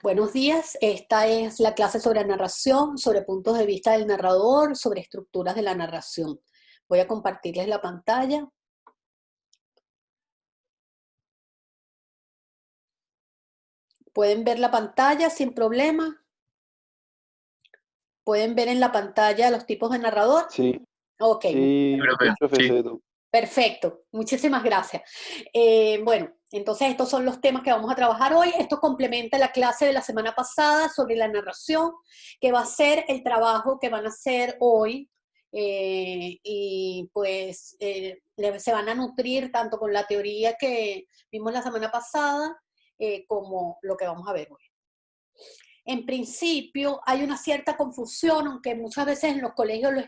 Buenos días, esta es la clase sobre narración, sobre puntos de vista del narrador, sobre estructuras de la narración. Voy a compartirles la pantalla. ¿Pueden ver la pantalla sin problema? ¿Pueden ver en la pantalla los tipos de narrador? Sí, Ok, sí, profe Sí, Cedo. perfecto, muchísimas gracias. Bueno, entonces estos son los temas que vamos a trabajar hoy. Esto complementa la clase de la semana pasada sobre la narración, que va a ser el trabajo que van a hacer hoy. Y pues se van a nutrir tanto con la teoría que vimos la semana pasada como lo que vamos a ver hoy. En principio hay una cierta confusión, aunque muchas veces en los colegios lo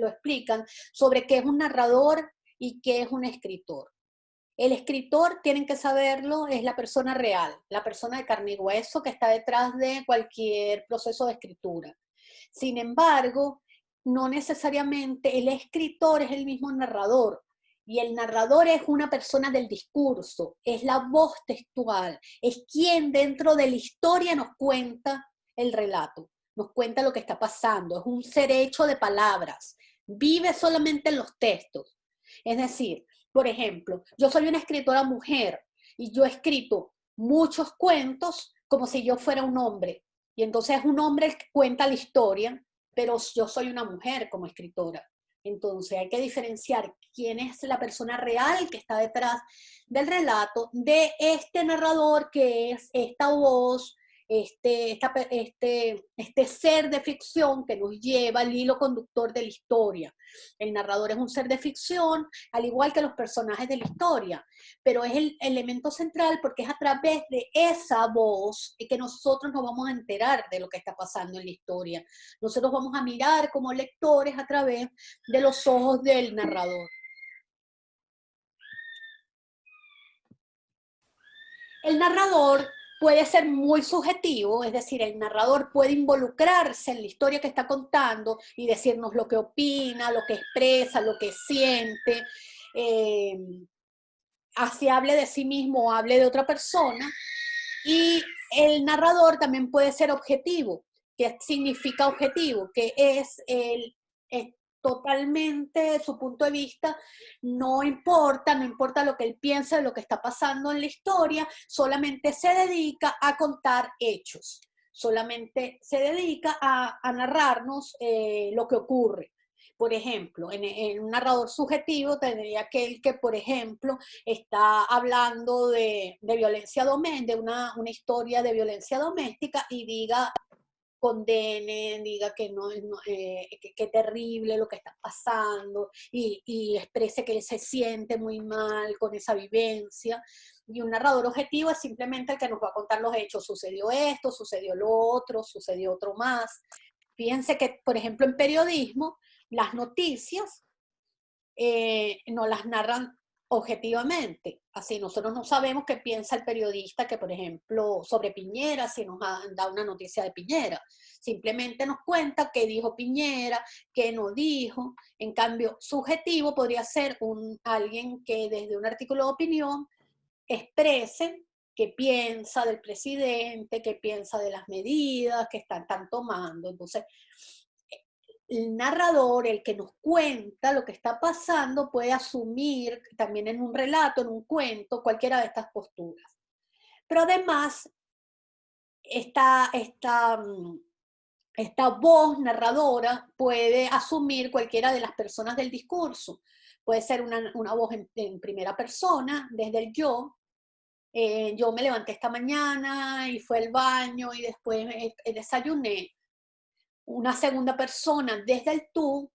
explican, sobre qué es un narrador y qué es un escritor. El escritor, tienen que saberlo, es la persona real, la persona de carne y hueso que está detrás de cualquier proceso de escritura. Sin embargo, no necesariamente el escritor es el mismo narrador. Y el narrador es una persona del discurso, es la voz textual, es quien dentro de la historia nos cuenta el relato, nos cuenta lo que está pasando, es un ser hecho de palabras, vive solamente en los textos. Es decir, por ejemplo, yo soy una escritora mujer y yo he escrito muchos cuentos como si yo fuera un hombre. Y entonces es un hombre el que cuenta la historia, pero yo soy una mujer como escritora. Entonces hay que diferenciar quién es la persona real que está detrás del relato de este narrador que es esta voz, este ser de ficción que nos lleva al hilo conductor de la historia. El narrador es un ser de ficción, al igual que los personajes de la historia, pero es el elemento central porque es a través de esa voz que nosotros nos vamos a enterar de lo que está pasando en la historia. Nosotros vamos a mirar como lectores a través de los ojos del narrador. El narrador puede ser muy subjetivo, es decir, el narrador puede involucrarse en la historia que está contando y decirnos lo que opina, lo que expresa, lo que siente, así hable de sí mismo o hable de otra persona. Y el narrador también puede ser objetivo. ¿Qué significa objetivo? Que es totalmente su punto de vista, no importa lo que él piensa de lo que está pasando en la historia, solamente se dedica a contar hechos, solamente se dedica a narrarnos lo que ocurre. Por ejemplo, en un narrador subjetivo tendría aquel que, por ejemplo, está hablando de violencia doméstica, de una historia de violencia doméstica y diga, condene, diga que que terrible lo que está pasando y exprese que él se siente muy mal con esa vivencia. Y un narrador objetivo es simplemente el que nos va a contar los hechos. Sucedió esto, sucedió lo otro, sucedió otro más. Fíjense que, por ejemplo, en periodismo, las noticias no las narran objetivamente. Así nosotros no sabemos qué piensa el periodista que, por ejemplo, sobre Piñera, si nos da una noticia de Piñera. Simplemente nos cuenta qué dijo Piñera, qué no dijo. En cambio, subjetivo podría ser alguien que desde un artículo de opinión exprese qué piensa del presidente, qué piensa de las medidas que están tomando. Entonces, el narrador, el que nos cuenta lo que está pasando, puede asumir también en un relato, en un cuento, cualquiera de estas posturas. Pero además, esta voz narradora puede asumir cualquiera de las personas del discurso. Puede ser una voz en primera persona, desde el yo. Yo me levanté esta mañana y fue al baño y después desayuné. Una segunda persona desde el tú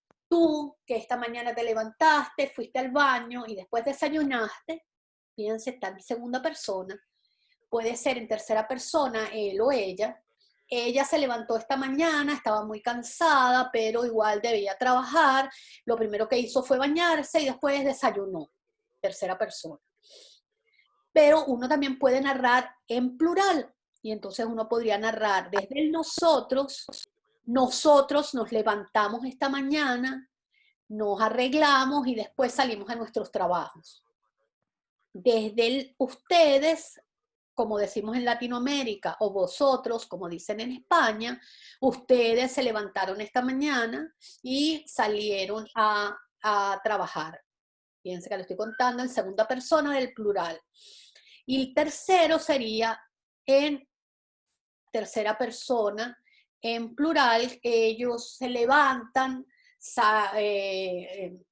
que esta mañana te levantaste, fuiste al baño y después desayunaste, fíjense, está en segunda persona, puede ser en tercera persona, él o ella se levantó esta mañana, estaba muy cansada, pero igual debía trabajar, lo primero que hizo fue bañarse y después desayunó, tercera persona. Pero uno también puede narrar en plural, y entonces uno podría narrar desde el nosotros nos levantamos esta mañana, nos arreglamos y después salimos a nuestros trabajos. Desde ustedes como decimos en Latinoamérica, o vosotros, como dicen en España, ustedes se levantaron esta mañana y salieron a trabajar. Fíjense que lo estoy contando en segunda persona del plural. Y el tercero sería en tercera persona, en plural. Ellos se levantan,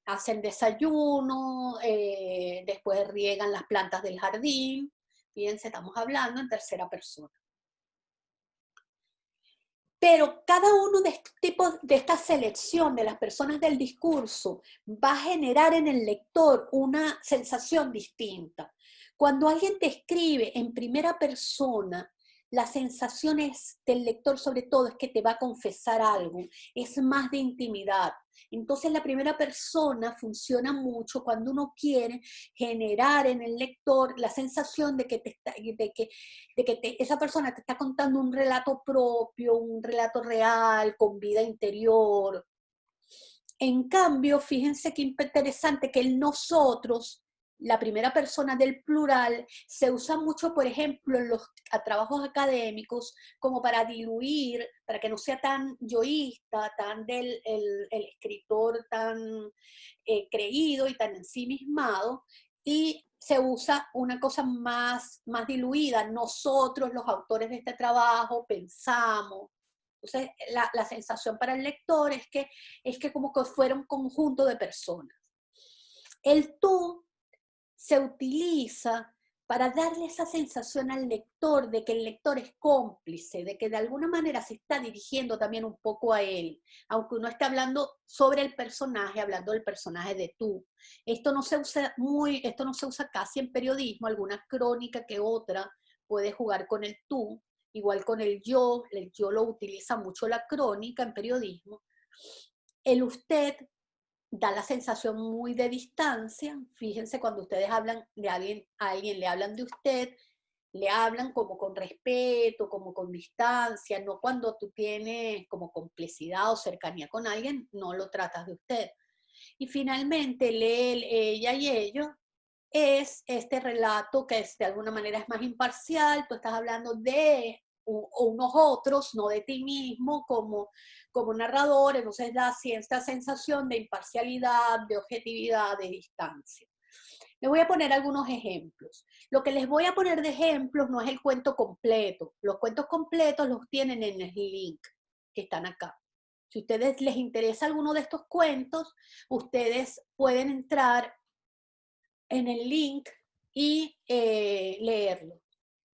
hacen desayuno, después riegan las plantas del jardín. Fíjense, estamos hablando en tercera persona. Pero cada uno de estos tipos, de esta selección de las personas del discurso, va a generar en el lector una sensación distinta. Cuando alguien te escribe en primera persona, la sensación del lector sobre todo es que te va a confesar algo, es más de intimidad. Entonces la primera persona funciona mucho cuando uno quiere generar en el lector la sensación de que, esa persona te está contando un relato propio, un relato real, con vida interior. En cambio, fíjense qué interesante que el nosotros, la primera persona del plural, se usa mucho, por ejemplo, en los trabajos académicos, como para diluir, para que no sea tan yoísta, tan del el escritor tan creído y tan ensimismado, y se usa una cosa más diluida. Nosotros, los autores de este trabajo, pensamos. Entonces, la sensación para el lector es que como que fuera un conjunto de personas. El tú se utiliza para darle esa sensación al lector de que el lector es cómplice, de que de alguna manera se está dirigiendo también un poco a él, aunque uno esté hablando sobre el personaje, hablando del personaje de tú. Esto no se usa casi en periodismo, alguna crónica que otra puede jugar con el tú, igual con el yo lo utiliza mucho la crónica en periodismo. El usted da la sensación muy de distancia. Fíjense, cuando ustedes hablan de alguien, a alguien le hablan de usted, le hablan como con respeto, como con distancia, no cuando tú tienes como complicidad o cercanía con alguien, no lo tratas de usted. Y finalmente, el él, ella y ellos es este relato que de alguna manera es más imparcial. Tú estás hablando de unos otros, no de ti mismo como narrador, entonces da esta sensación de imparcialidad, de objetividad, de distancia. Les voy a poner algunos ejemplos. Lo que les voy a poner de ejemplos no es el cuento completo. Los cuentos completos los tienen en el link que están acá. Si a ustedes les interesa alguno de estos cuentos, ustedes pueden entrar en el link y leerlo.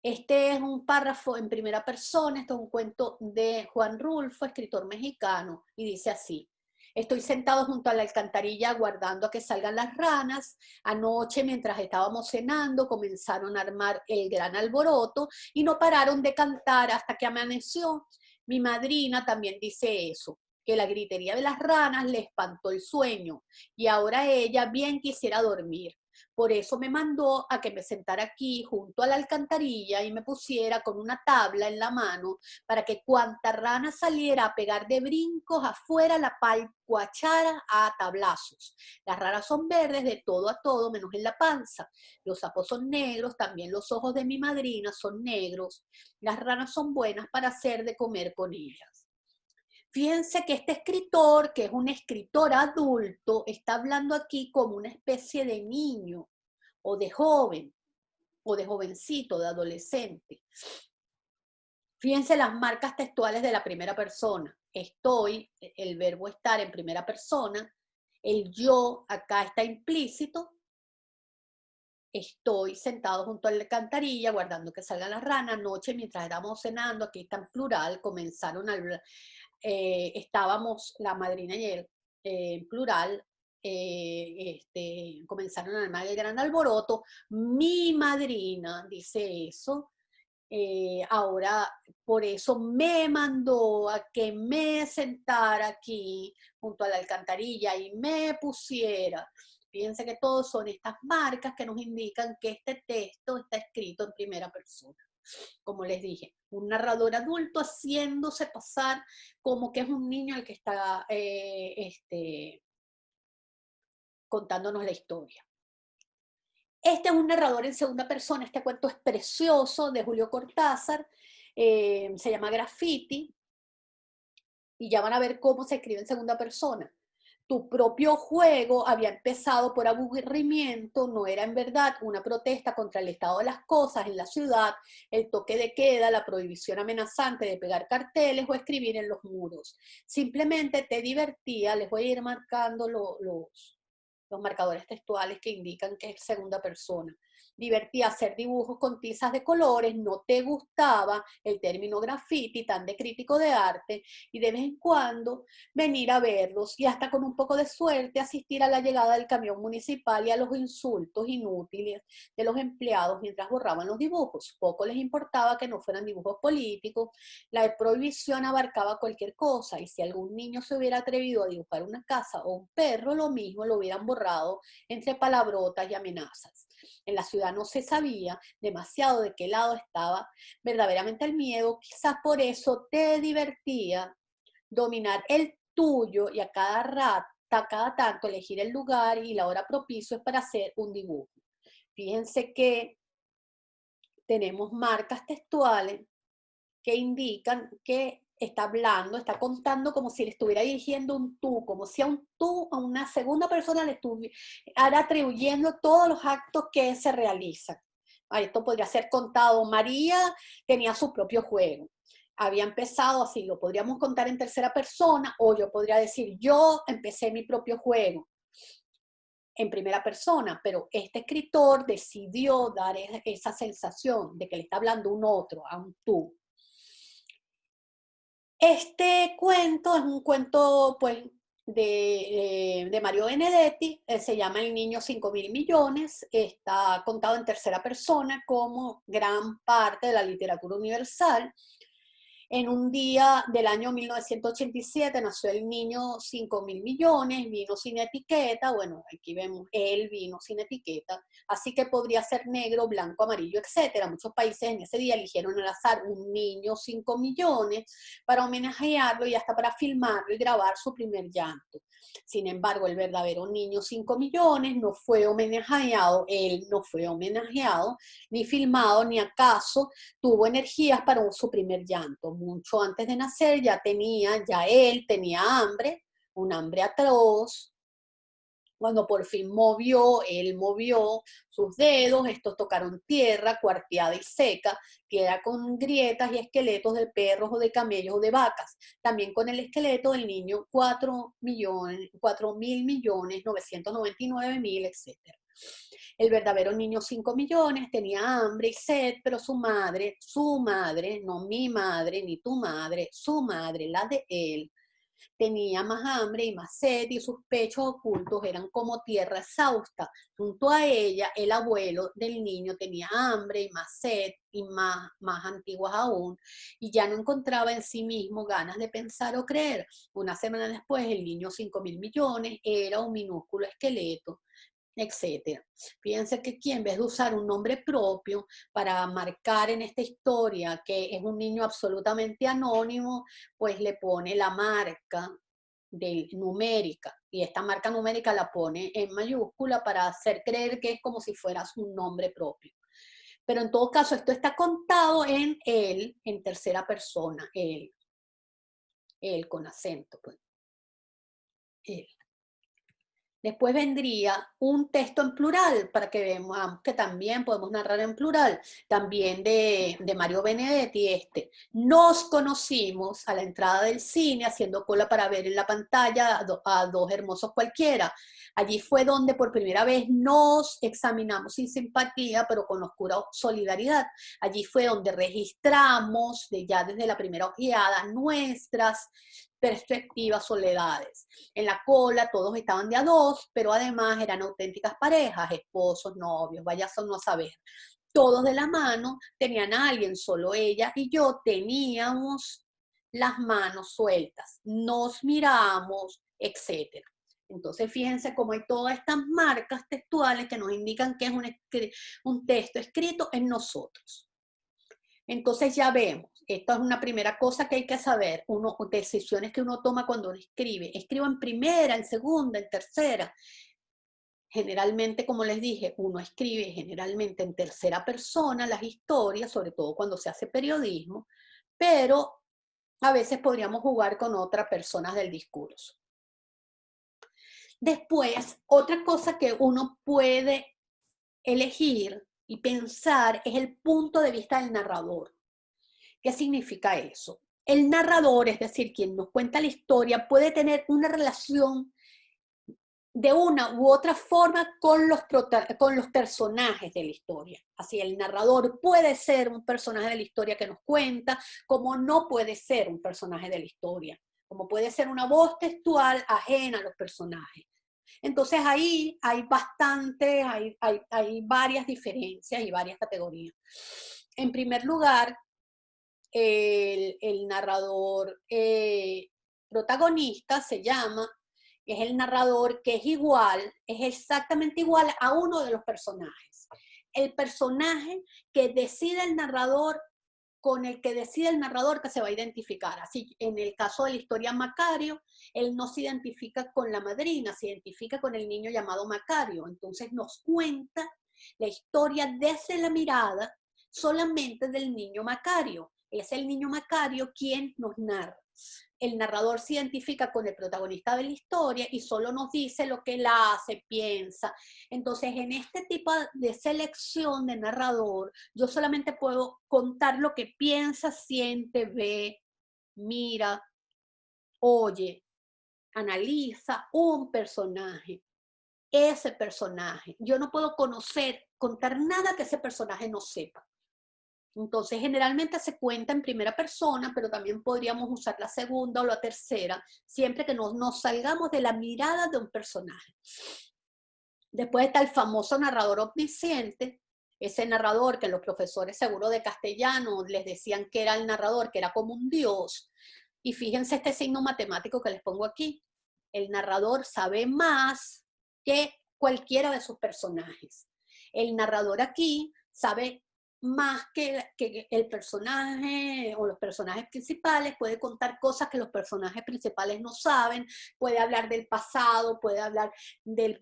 Este es un párrafo en primera persona, este es un cuento de Juan Rulfo, escritor mexicano, y dice así: estoy sentado junto a la alcantarilla aguardando a que salgan las ranas. Anoche, mientras estábamos cenando, comenzaron a armar el gran alboroto y no pararon de cantar hasta que amaneció. Mi madrina también dice eso, que la gritería de las ranas le espantó el sueño y ahora ella bien quisiera dormir. Por eso me mandó a que me sentara aquí junto a la alcantarilla y me pusiera con una tabla en la mano para que cuanta rana saliera a pegar de brincos afuera la palcuachara a tablazos. Las ranas son verdes de todo a todo menos en la panza. Los sapos son negros, también los ojos de mi madrina son negros. Las ranas son buenas para hacer de comer con ellas. Fíjense que este escritor, que es un escritor adulto, está hablando aquí como una especie de niño o de joven o de jovencito, de adolescente. Fíjense las marcas textuales de la primera persona. Estoy, el verbo estar en primera persona, el yo acá está implícito. Estoy sentado junto a la alcantarilla guardando que salgan las ranas. Anoche, mientras estábamos cenando, aquí está en plural, comenzaron a hablar. Estábamos la madrina y él en plural, comenzaron a armar el gran alboroto. Mi madrina dice eso. Ahora, por eso me mandó a que me sentara aquí junto a la alcantarilla y me pusiera. Fíjense que todos son estas marcas que nos indican que este texto está escrito en primera persona. Como les dije, un narrador adulto haciéndose pasar como que es un niño el que está contándonos la historia. Este es un narrador en segunda persona, este cuento es precioso, de Julio Cortázar, se llama Graffiti, y ya van a ver cómo se escribe en segunda persona. Tu propio juego había empezado por aburrimiento, no era en verdad una protesta contra el estado de las cosas en la ciudad, el toque de queda, la prohibición amenazante de pegar carteles o escribir en los muros. Simplemente te divertía, les voy a ir marcando los marcadores textuales que indican que es segunda persona. Divertía hacer dibujos con tizas de colores, no te gustaba el término graffiti tan de crítico de arte, y de vez en cuando venir a verlos y hasta con un poco de suerte asistir a la llegada del camión municipal y a los insultos inútiles de los empleados mientras borraban los dibujos. Poco les importaba que no fueran dibujos políticos, la prohibición abarcaba cualquier cosa, y si algún niño se hubiera atrevido a dibujar una casa o un perro, lo mismo lo hubieran borrado entre palabrotas y amenazas. En la ciudad no se sabía demasiado de qué lado estaba verdaderamente el miedo, quizás por eso te divertía dominar el tuyo y a cada tanto elegir el lugar y la hora propicios para hacer un dibujo. Fíjense que tenemos marcas textuales que indican que está hablando, está contando como si le estuviera dirigiendo un tú, como si a un tú, a una segunda persona le estuviera atribuyendo todos los actos que se realizan. Esto podría ser contado, María tenía su propio juego. Había empezado así, lo podríamos contar en tercera persona, o yo podría decir, yo empecé mi propio juego en primera persona, pero este escritor decidió dar esa sensación de que le está hablando un otro, a un tú. Este cuento es un cuento, pues, de Mario Benedetti, se llama El niño 5.000 millones, está contado en tercera persona como gran parte de la literatura universal. En un día del año 1987 nació el niño 5.000 millones, vino sin etiqueta, bueno, aquí vemos, él vino sin etiqueta, así que podría ser negro, blanco, amarillo, etcétera. Muchos países en ese día eligieron al azar un niño 5 millones para homenajearlo y hasta para filmarlo y grabar su primer llanto. Sin embargo, el verdadero niño 5 millones no fue homenajeado, él no fue homenajeado, ni filmado, ni acaso tuvo energías para su primer llanto. Mucho antes de nacer ya él tenía hambre, un hambre atroz. Cuando por fin él movió sus dedos, estos tocaron tierra cuarteada y seca, tierra con grietas y esqueletos de perros o de camellos o de vacas, también con el esqueleto del niño 4.000.999.000, etc. El verdadero niño 5 millones tenía hambre y sed, pero su madre, no mi madre ni tu madre, su madre, la de él, tenía más hambre y más sed, y sus pechos ocultos eran como tierra exhausta. Junto a ella, el abuelo del niño tenía hambre y más sed, y más antiguas aún, y ya no encontraba en sí mismo ganas de pensar o creer. Una semana después, el niño 5.000 millones era un minúsculo esqueleto, etcétera. Fíjense que aquí, en vez de usar un nombre propio para marcar en esta historia que es un niño absolutamente anónimo, pues le pone la marca numérica, y esta marca numérica la pone en mayúscula para hacer creer que es como si fueras un nombre propio. Pero en todo caso, esto está contado en él, en tercera persona, él con acento, pues, él. Después vendría un texto en plural, para que veamos que también podemos narrar en plural, también de Mario Benedetti. Nos conocimos a la entrada del cine, haciendo cola para ver en la pantalla a dos hermosos cualquiera. Allí fue donde por primera vez nos examinamos sin simpatía, pero con oscura solidaridad. Allí fue donde registramos, ya desde la primera ojeada, nuestras perspectivas soledades. En la cola todos estaban de a dos, pero además eran auténticas parejas, esposos, novios, vaya a no saber. Todos de la mano, tenían a alguien, solo ella y yo teníamos las manos sueltas, nos miramos, etc. Entonces fíjense cómo hay todas estas marcas textuales que nos indican que es un texto escrito en nosotros. Entonces ya vemos, esto es una primera cosa que hay que saber, decisiones que uno toma cuando uno escribe. Escribo en primera, en segunda, en tercera. Generalmente, como les dije, uno escribe generalmente en tercera persona las historias, sobre todo cuando se hace periodismo, pero a veces podríamos jugar con otras personas del discurso. Después, otra cosa que uno puede elegir y pensar es el punto de vista del narrador. ¿Qué significa eso? El narrador, es decir, quien nos cuenta la historia, puede tener una relación de una u otra forma con los personajes de la historia. Así, el narrador puede ser un personaje de la historia que nos cuenta, como no puede ser un personaje de la historia, como puede ser una voz textual ajena a los personajes. Entonces ahí hay bastante, hay varias diferencias y varias categorías. En primer lugar, el narrador protagonista se llama, es el narrador que es igual, es exactamente igual a uno de los personajes. El personaje que decide el narrador, con el que decide el narrador que se va a identificar. Así, en el caso de la historia Macario, él no se identifica con la madrina, se identifica con el niño llamado Macario. Entonces nos cuenta la historia desde la mirada solamente del niño Macario. Es el niño Macario quien nos narra. El narrador se identifica con el protagonista de la historia y solo nos dice lo que él hace, piensa. Entonces, en este tipo de selección de narrador, yo solamente puedo contar lo que piensa, siente, ve, mira, oye, analiza un personaje. Ese personaje. Yo no puedo contar nada que ese personaje no sepa. Entonces, generalmente se cuenta en primera persona, pero también podríamos usar la segunda o la tercera, siempre que no nos salgamos de la mirada de un personaje. Después está el famoso narrador omnisciente, ese narrador que los profesores seguro de castellano les decían que era el narrador, que era como un dios. Y fíjense este signo matemático que les pongo aquí. El narrador sabe más que cualquiera de sus personajes. El narrador aquí sabe más que el personaje o los personajes principales, puede contar cosas que los personajes principales no saben, puede hablar del pasado, puede hablar del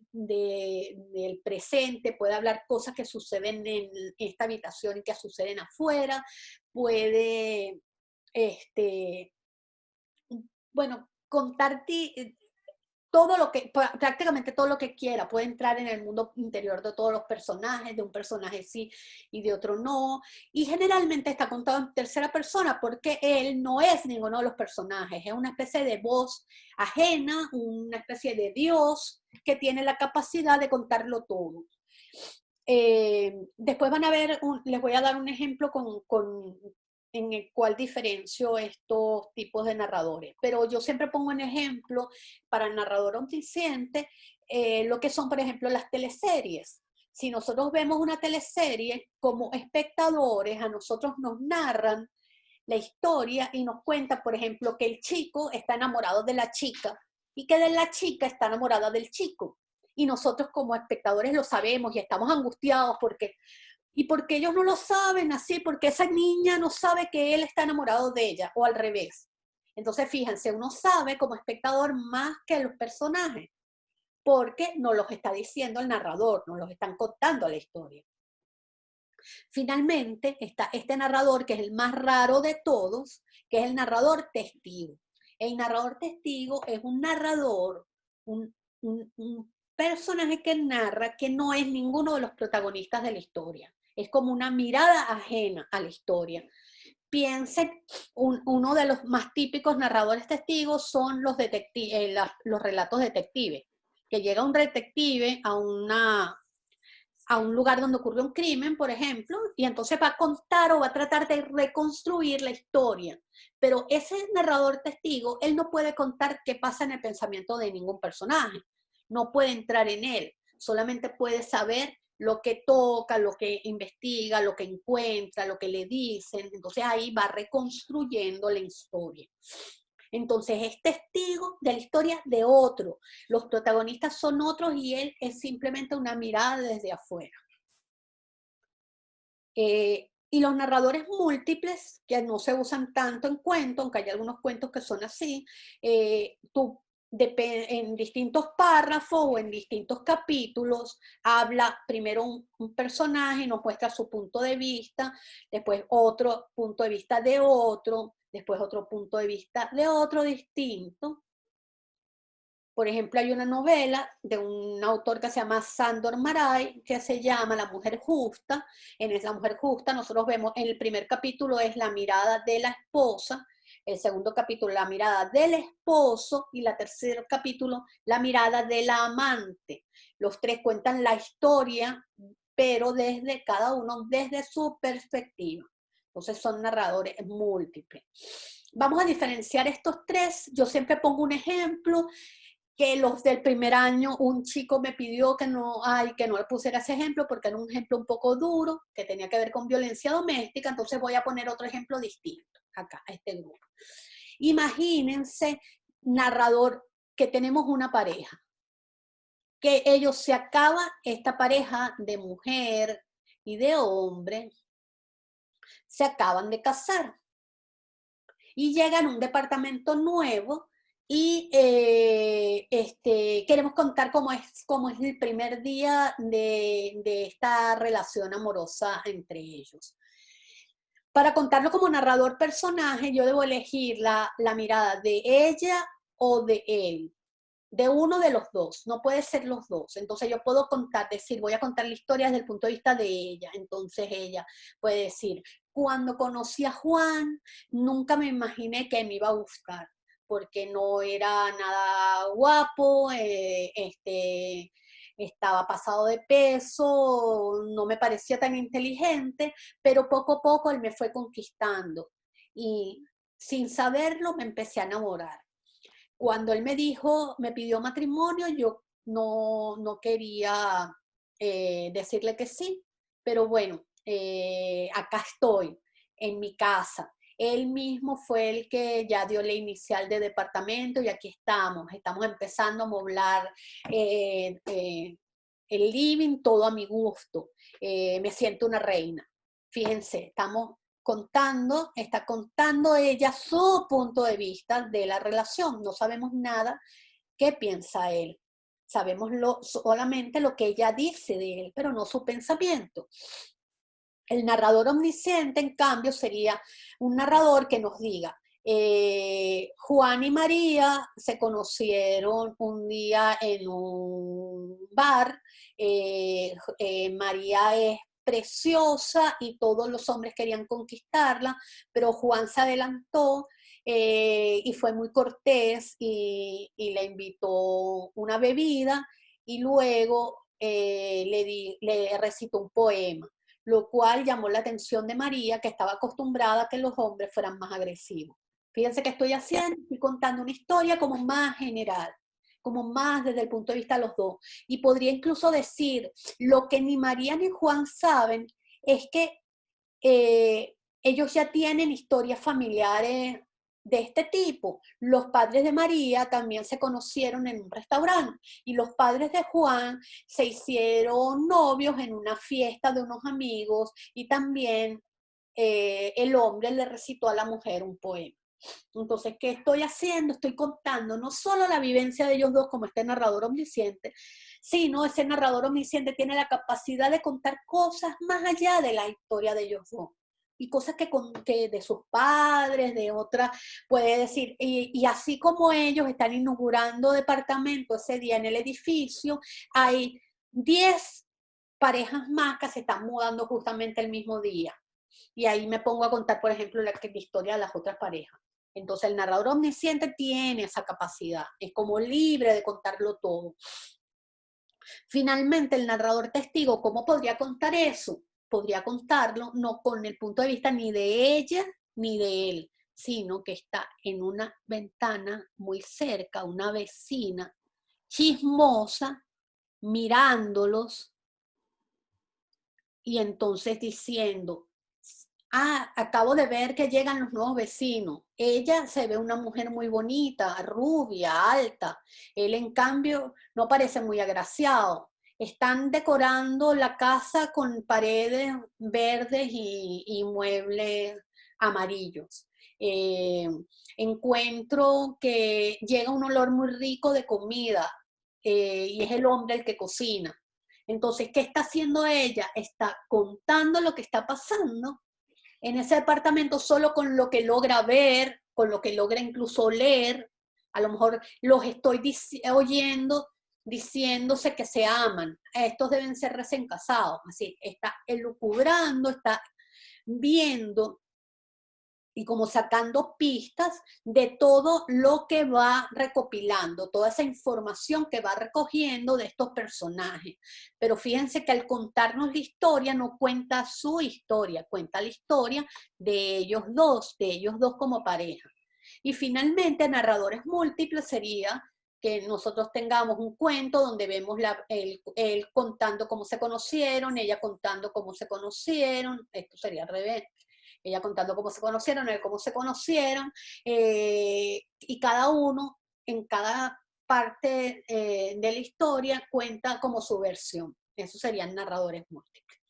presente, puede hablar cosas que suceden en esta habitación y que suceden afuera, puede, bueno, contarte todo lo que, prácticamente todo lo que quiera, puede entrar en el mundo interior de todos los personajes, de un personaje sí y de otro no, y generalmente está contado en tercera persona porque él no es ninguno de los personajes, es una especie de voz ajena, una especie de Dios que tiene la capacidad de contarlo todo. Después van a ver, les voy a dar un ejemplo en el cual diferencio estos tipos de narradores. Pero yo siempre pongo en ejemplo para el narrador omnisciente lo que son, por ejemplo, las teleseries. Si nosotros vemos una teleserie, como espectadores, a nosotros nos narran la historia y nos cuenta, por ejemplo, que el chico está enamorado de la chica y que de la chica está enamorada del chico. Y nosotros como espectadores lo sabemos y estamos angustiados porque ellos no lo saben así, porque esa niña no sabe que él está enamorado de ella, o al revés. Entonces, fíjense, uno sabe como espectador más que los personajes, porque nos los está diciendo el narrador, nos los están contando la historia. Finalmente, está este narrador, que es el más raro de todos, que es el narrador testigo. El narrador testigo es un narrador, un personaje que narra que no es ninguno de los protagonistas de la historia. Es como una mirada ajena a la historia. Piensen, uno de los más típicos narradores testigos son los relatos detectives, que llega un detective a un lugar donde ocurrió un crimen, por ejemplo, y entonces va a contar o va a tratar de reconstruir la historia. Pero ese narrador testigo, él no puede contar qué pasa en el pensamiento de ningún personaje, no puede entrar en él, solamente puede saber lo que toca, lo que investiga, lo que encuentra, lo que le dicen. Entonces ahí va reconstruyendo la historia. Entonces es testigo de la historia de otro. Los protagonistas son otros y él es simplemente una mirada desde afuera. Y los narradores múltiples, que no se usan tanto en cuentos, aunque hay algunos cuentos que son así, tú en distintos párrafos o en distintos capítulos, habla primero un personaje, nos muestra su punto de vista, después otro punto de vista de otro, después otro punto de vista de otro distinto. Por ejemplo, hay una novela de un autor que se llama Sándor Márai, que se llama La Mujer Justa. En esa Mujer Justa nosotros vemos, en el primer capítulo es la mirada de la esposa, el segundo capítulo la mirada del esposo y el tercer capítulo la mirada de la amante. Los tres cuentan la historia, pero desde cada uno, desde su perspectiva. Entonces son narradores múltiples. Vamos a diferenciar estos tres. Yo siempre pongo un ejemplo, que los del primer año, un chico me pidió que no le pusiera ese ejemplo porque era un ejemplo un poco duro, que tenía que ver con violencia doméstica, entonces voy a poner otro ejemplo distinto acá, a este grupo. Imagínense, narrador, que tenemos una pareja, que ellos se acaba, esta pareja de mujer y de hombre, se acaban de casar y llegan a un departamento nuevo y queremos contar cómo es el primer día de esta relación amorosa entre ellos. Para contarlo como narrador personaje, yo debo elegir la mirada de ella o de él, de uno de los dos, no puede ser los dos. Entonces yo puedo contar, decir, voy a contar la historia desde el punto de vista de ella. Entonces ella puede decir, cuando conocí a Juan, nunca me imaginé que me iba a gustar, porque no era nada guapo, estaba pasado de peso, no me parecía tan inteligente, pero poco a poco él me fue conquistando y sin saberlo me empecé a enamorar. Cuando él me dijo, me pidió matrimonio, yo no quería decirle que sí, pero bueno, acá estoy, en mi casa. Él mismo fue el que ya dio la inicial de departamento y aquí estamos empezando a amoblar el living, todo a mi gusto. Me siento una reina. Fíjense, está contando ella su punto de vista de la relación. No sabemos nada qué piensa él. Sabemos solamente lo que ella dice de él, pero no su pensamiento. El narrador omnisciente, en cambio, sería un narrador que nos diga, Juan y María se conocieron un día en un bar, María es preciosa y todos los hombres querían conquistarla, pero Juan se adelantó y fue muy cortés y le invitó una bebida y luego le recitó un poema, lo cual llamó la atención de María, que estaba acostumbrada a que los hombres fueran más agresivos. Fíjense que estoy haciendo, estoy contando una historia como más general, como más desde el punto de vista de los dos. Y podría incluso decir, lo que ni María ni Juan saben es que ellos ya tienen historias familiares de este tipo. Los padres de María también se conocieron en un restaurante y los padres de Juan se hicieron novios en una fiesta de unos amigos y también el hombre le recitó a la mujer un poema. Entonces, ¿qué estoy haciendo? Estoy contando no solo la vivencia de ellos dos como este narrador omnisciente, sino ese narrador omnisciente tiene la capacidad de contar cosas más allá de la historia de ellos dos. Y cosas que de sus padres, de otras, puede decir, y así como ellos están inaugurando departamento ese día en el edificio, hay 10 parejas más que se están mudando justamente el mismo día. Y ahí me pongo a contar, por ejemplo, la historia de las otras parejas. Entonces el narrador omnisciente tiene esa capacidad, es como libre de contarlo todo. Finalmente el narrador testigo, ¿cómo podría contar eso? Podría contarlo no con el punto de vista ni de ella ni de él, sino que está en una ventana muy cerca, una vecina chismosa, mirándolos y entonces diciendo, acabo de ver que llegan los nuevos vecinos. Ella se ve una mujer muy bonita, rubia, alta. Él, en cambio, no parece muy agraciado. Están decorando la casa con paredes verdes y muebles amarillos. encuentro que llega un olor muy rico de comida y es el hombre el que cocina. Entonces, ¿qué está haciendo ella? Está contando lo que está pasando en ese departamento solo con lo que logra ver, con lo que logra incluso oler. A lo mejor los estoy oyendo diciéndose que se aman. Estos deben ser recién casados. Así, está elucubrando, está viendo y como sacando pistas de todo lo que va recopilando, toda esa información que va recogiendo de estos personajes. Pero fíjense que al contarnos la historia no cuenta su historia, cuenta la historia de ellos dos como pareja. Y finalmente, narradores múltiples sería que nosotros tengamos un cuento donde vemos él contando cómo se conocieron, ella contando cómo se conocieron, esto sería al revés, ella contando cómo se conocieron, él cómo se conocieron, y cada uno en cada parte de la historia cuenta como su versión. Eso serían narradores múltiples.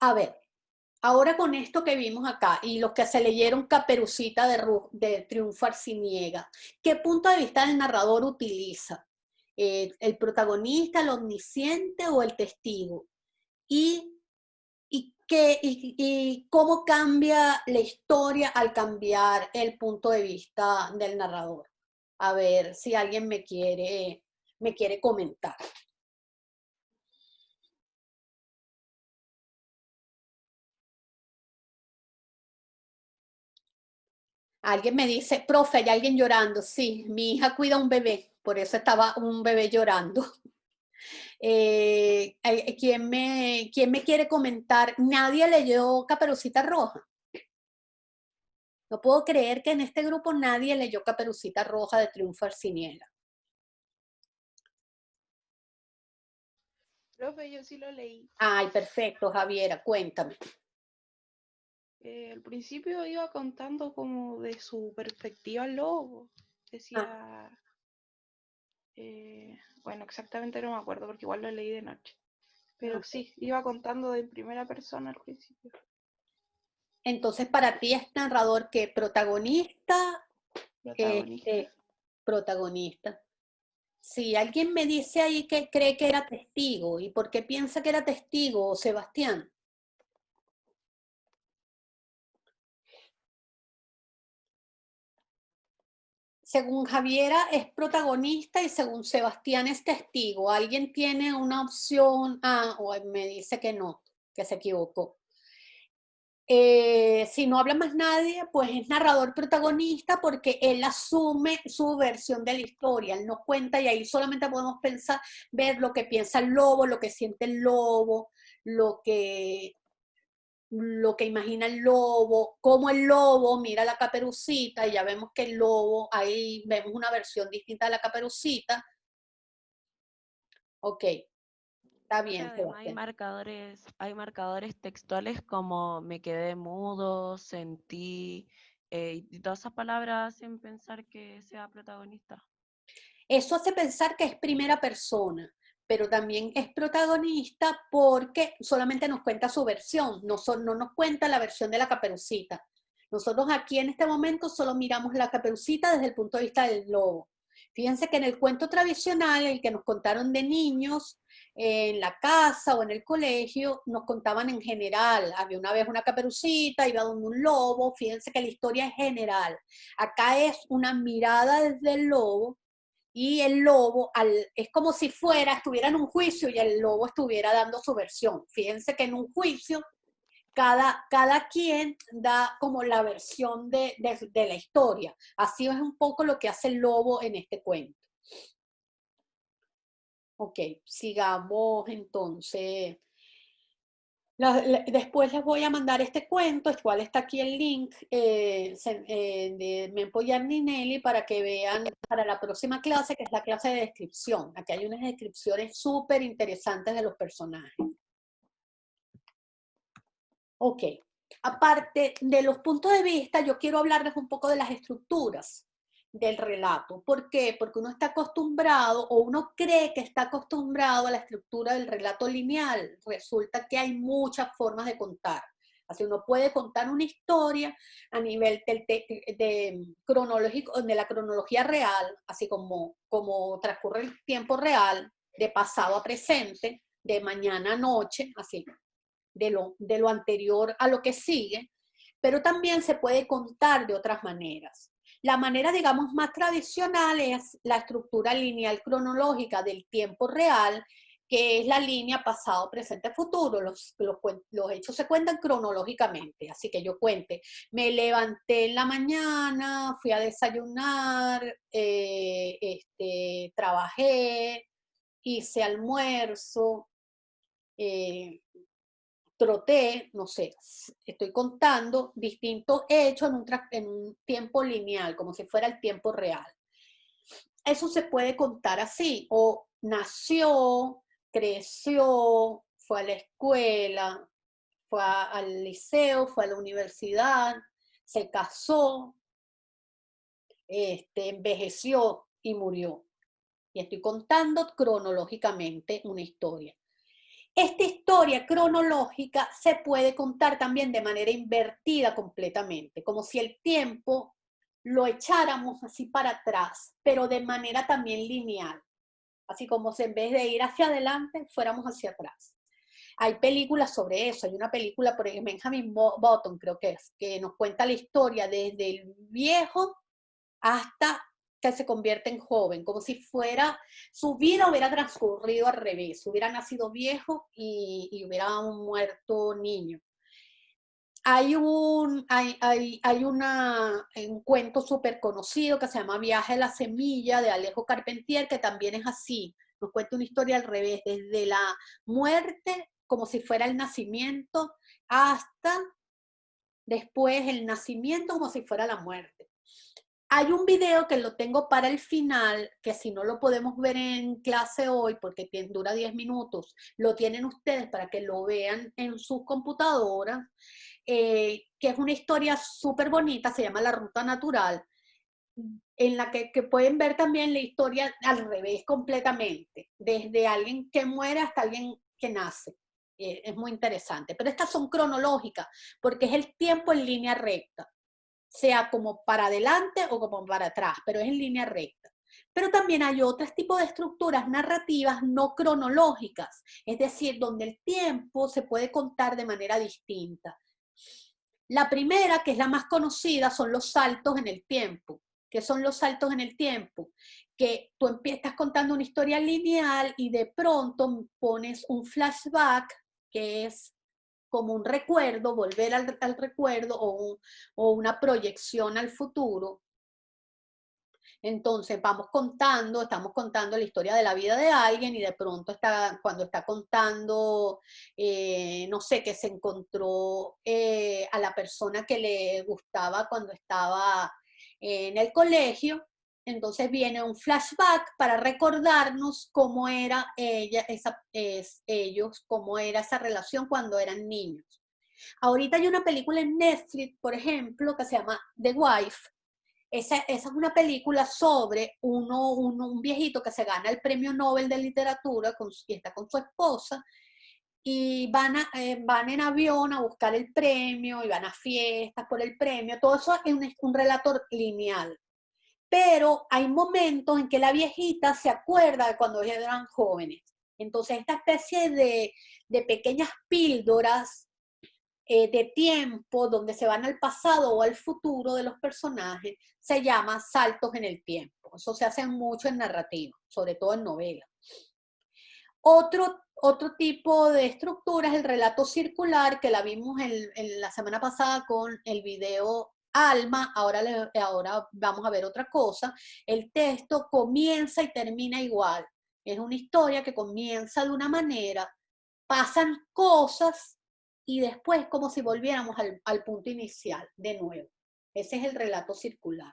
A ver, ahora con esto que vimos acá y los que se leyeron Caperucita de Triunfo Arciniega, ¿qué punto de vista el narrador utiliza? ¿El protagonista, el omnisciente o el testigo? Y cómo cambia la historia al cambiar el punto de vista del narrador. A ver si alguien me quiere comentar. Alguien me dice, profe, hay alguien llorando. Sí, mi hija cuida un bebé, por eso estaba un bebé llorando. ¿Quién me quiere comentar? Nadie leyó Caperucita Roja. No puedo creer que en este grupo nadie leyó Caperucita Roja de Triunfo Arciniega. Profe, yo sí lo leí. Ay, perfecto, Javiera, cuéntame. Al principio iba contando como de su perspectiva al lobo. Decía, bueno, exactamente no me acuerdo porque igual lo leí de noche. Pero sí, iba contando de primera persona al principio. Entonces, para ti es narrador que protagonista, Protagonista. protagonista. Si alguien me dice ahí que cree que era testigo, ¿y por qué piensa que era testigo, Sebastián? Según Javiera es protagonista y según Sebastián es testigo. ¿Alguien tiene una opción? Ah, o me dice que no, que se equivocó. Si no habla más nadie, pues es narrador protagonista porque él asume su versión de la historia, él nos cuenta y ahí solamente podemos pensar, ver lo que piensa el lobo, lo que siente el lobo, lo que imagina el lobo, cómo el lobo mira la Caperucita y ya vemos que el lobo, ahí vemos una versión distinta de la Caperucita. Ok, está bien, Además Sebastián. hay marcadores textuales como me quedé mudo, sentí, y todas esas palabras hacen pensar que sea protagonista. Eso hace pensar que es primera persona, pero también es protagonista porque solamente nos cuenta su versión, no nos cuenta la versión de la Caperucita. Nosotros aquí en este momento solo miramos la Caperucita desde el punto de vista del lobo. Fíjense que en el cuento tradicional, el que nos contaron de niños, en la casa o en el colegio, nos contaban en general. Había una vez una Caperucita, iba donde un lobo. Fíjense que la historia es general. Acá es una mirada desde el lobo y el lobo es como si estuviera en un juicio y el lobo estuviera dando su versión. Fíjense que en un juicio cada quien da como la versión de la historia. Así es un poco lo que hace el lobo en este cuento. Ok, sigamos entonces. Después les voy a mandar este cuento, igual está aquí el link de Mempo Giardinelli para que vean para la próxima clase, que es la clase de descripción. Aquí hay unas descripciones súper interesantes de los personajes. Ok, aparte de los puntos de vista, yo quiero hablarles un poco de las estructuras del relato. ¿Por qué? Porque uno está acostumbrado o uno cree que está acostumbrado a la estructura del relato lineal. Resulta que hay muchas formas de contar. Así uno puede contar una historia a nivel cronológico, de la cronología real, así como transcurre el tiempo real, de pasado a presente, de mañana a noche, así, de lo anterior a lo que sigue, pero también se puede contar de otras maneras. La manera, digamos, más tradicional es la estructura lineal cronológica del tiempo real, que es la línea pasado, presente, futuro. Los hechos se cuentan cronológicamente, así que yo cuente, me levanté en la mañana, fui a desayunar, trabajé, hice almuerzo, troté, no sé, estoy contando distintos hechos en un tiempo lineal, como si fuera el tiempo real. Eso se puede contar así, o nació, creció, fue a la escuela, fue al liceo, fue a la universidad, se casó, envejeció y murió. Y estoy contando cronológicamente una historia. Esta historia cronológica se puede contar también de manera invertida completamente, como si el tiempo lo echáramos así para atrás, pero de manera también lineal, así como si en vez de ir hacia adelante, fuéramos hacia atrás. Hay películas sobre eso, hay una película por Benjamin Button, creo que es, que nos cuenta la historia desde el viejo hasta que se convierte en joven, como si fuera, su vida hubiera transcurrido al revés, hubiera nacido viejo y hubiera muerto niño. Hay un cuento súper conocido que se llama Viaje a la Semilla, de Alejo Carpentier, que también es así, nos cuenta una historia al revés, desde la muerte, como si fuera el nacimiento, hasta después el nacimiento, como si fuera la muerte. Hay un video que lo tengo para el final, que si no lo podemos ver en clase hoy, porque dura 10 minutos, lo tienen ustedes para que lo vean en sus computadoras, que es una historia súper bonita, se llama La Ruta Natural, en la que pueden ver también la historia al revés completamente, desde alguien que muere hasta alguien que nace. Es muy interesante, pero estas son cronológicas, porque es el tiempo en línea recta, sea como para adelante o como para atrás, pero es en línea recta. Pero también hay otros tipos de estructuras narrativas no cronológicas, es decir, donde el tiempo se puede contar de manera distinta. La primera, que es la más conocida, son los saltos en el tiempo. ¿Qué son los saltos en el tiempo? Que tú estás contando una historia lineal y de pronto pones un flashback, que es como un recuerdo, volver al recuerdo o una proyección al futuro. Entonces estamos contando la historia de la vida de alguien y de pronto cuando está contando, no sé, que se encontró a la persona que le gustaba cuando estaba en el colegio, entonces viene un flashback para recordarnos cómo era ellos, cómo era esa relación cuando eran niños. Ahorita hay una película en Netflix, por ejemplo, que se llama The Wife. Esa es una película sobre un viejito que se gana el premio Nobel de literatura y está con su esposa y van en avión a buscar el premio y van a fiestas por el premio. Todo eso es un relato lineal. Pero hay momentos en que la viejita se acuerda de cuando ellos eran jóvenes. Entonces esta especie de pequeñas píldoras de tiempo, donde se van al pasado o al futuro de los personajes, se llama saltos en el tiempo. Eso se hace mucho en narrativa, sobre todo en novelas. Otro tipo de estructura es el relato circular, que la vimos la semana pasada con el video Alma. Ahora vamos a ver otra cosa. El texto comienza y termina igual. Es una historia que comienza de una manera, pasan cosas y después como si volviéramos al punto inicial de nuevo. Ese es el relato circular.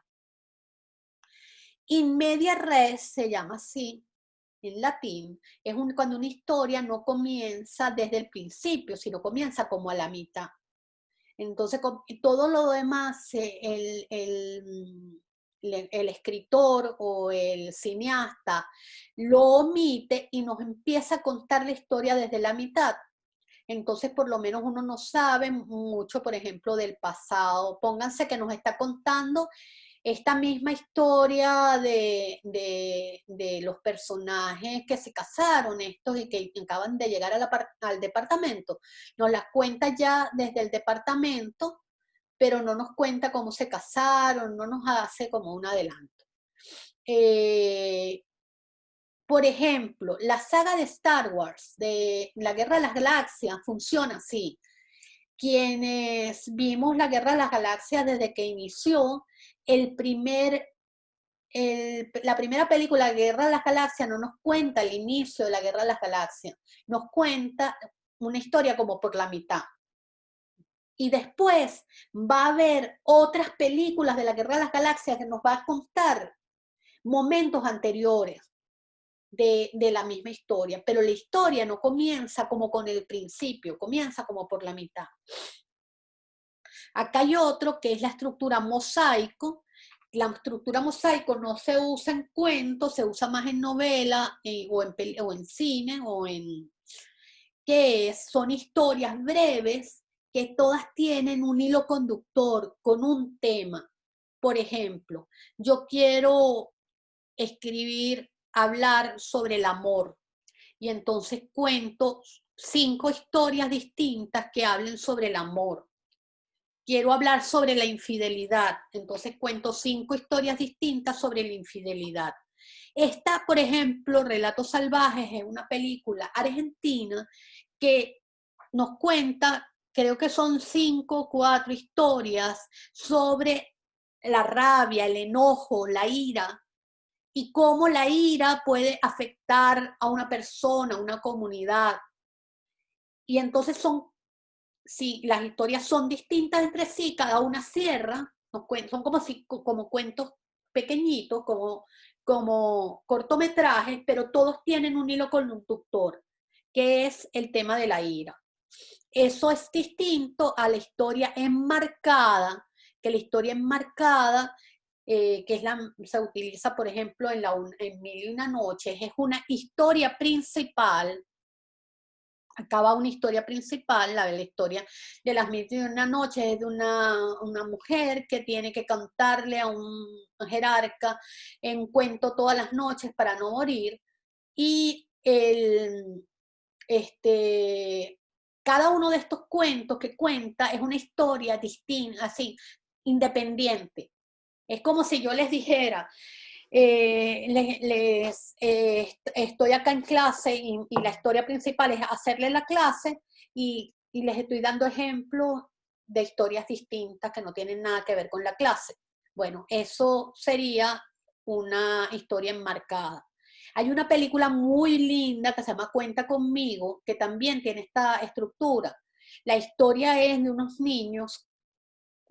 In media res se llama así en latín, es cuando una historia no comienza desde el principio, sino comienza como a la mitad. Entonces todo lo demás, el escritor o el cineasta lo omite y nos empieza a contar la historia desde la mitad. Entonces, por lo menos uno no sabe mucho, por ejemplo, del pasado. Pónganse que nos está contando esta misma historia de los personajes que se casaron, estos y que acaban de llegar al departamento. Nos las cuenta ya desde el departamento, pero no nos cuenta cómo se casaron, no nos hace como un adelanto. Por ejemplo, la saga de Star Wars, de la Guerra de las Galaxias, funciona así. Quienes vimos la Guerra de las Galaxias desde que inició, la primera película, Guerra de las Galaxias, no nos cuenta el inicio de la Guerra de las Galaxias, nos cuenta una historia como por la mitad. Y después va a haber otras películas de la Guerra de las Galaxias que nos va a contar momentos anteriores de la misma historia, pero la historia no comienza como con el principio, comienza como por la mitad. Acá hay otro que es la estructura mosaico. La estructura mosaico no se usa en cuentos, se usa más en novela o en cine, son historias breves que todas tienen un hilo conductor con un tema. Por ejemplo, yo quiero hablar sobre el amor, y entonces cuento 5 historias distintas que hablen sobre el amor. Quiero hablar sobre la infidelidad, entonces cuento 5 historias distintas sobre la infidelidad. Esta, por ejemplo, Relatos Salvajes, es una película argentina que nos cuenta, creo que son 5 o 4 historias sobre la rabia, el enojo, la ira, y cómo la ira puede afectar a una persona, a una comunidad. Y entonces si las historias son distintas entre sí, cada una cierra, son como cuentos pequeñitos, como cortometrajes, pero todos tienen un hilo conductor, que es el tema de la ira. Eso es distinto a la historia enmarcada, que la historia enmarcada, se utiliza, por ejemplo, en Mil y una noches, es una historia principal. Acaba una historia principal, la historia de las Mil y una noches es de una mujer que tiene que cantarle a un jerarca en cuento todas las noches para no morir, y cada uno de estos cuentos que cuenta es una historia distinta, así, independiente. Es como si yo les dijera, estoy acá en clase y la historia principal es hacerle la clase y les estoy dando ejemplos de historias distintas que no tienen nada que ver con la clase. Bueno, eso sería una historia enmarcada. Hay una película muy linda que se llama Cuenta conmigo, que también tiene esta estructura. La historia es de unos niños,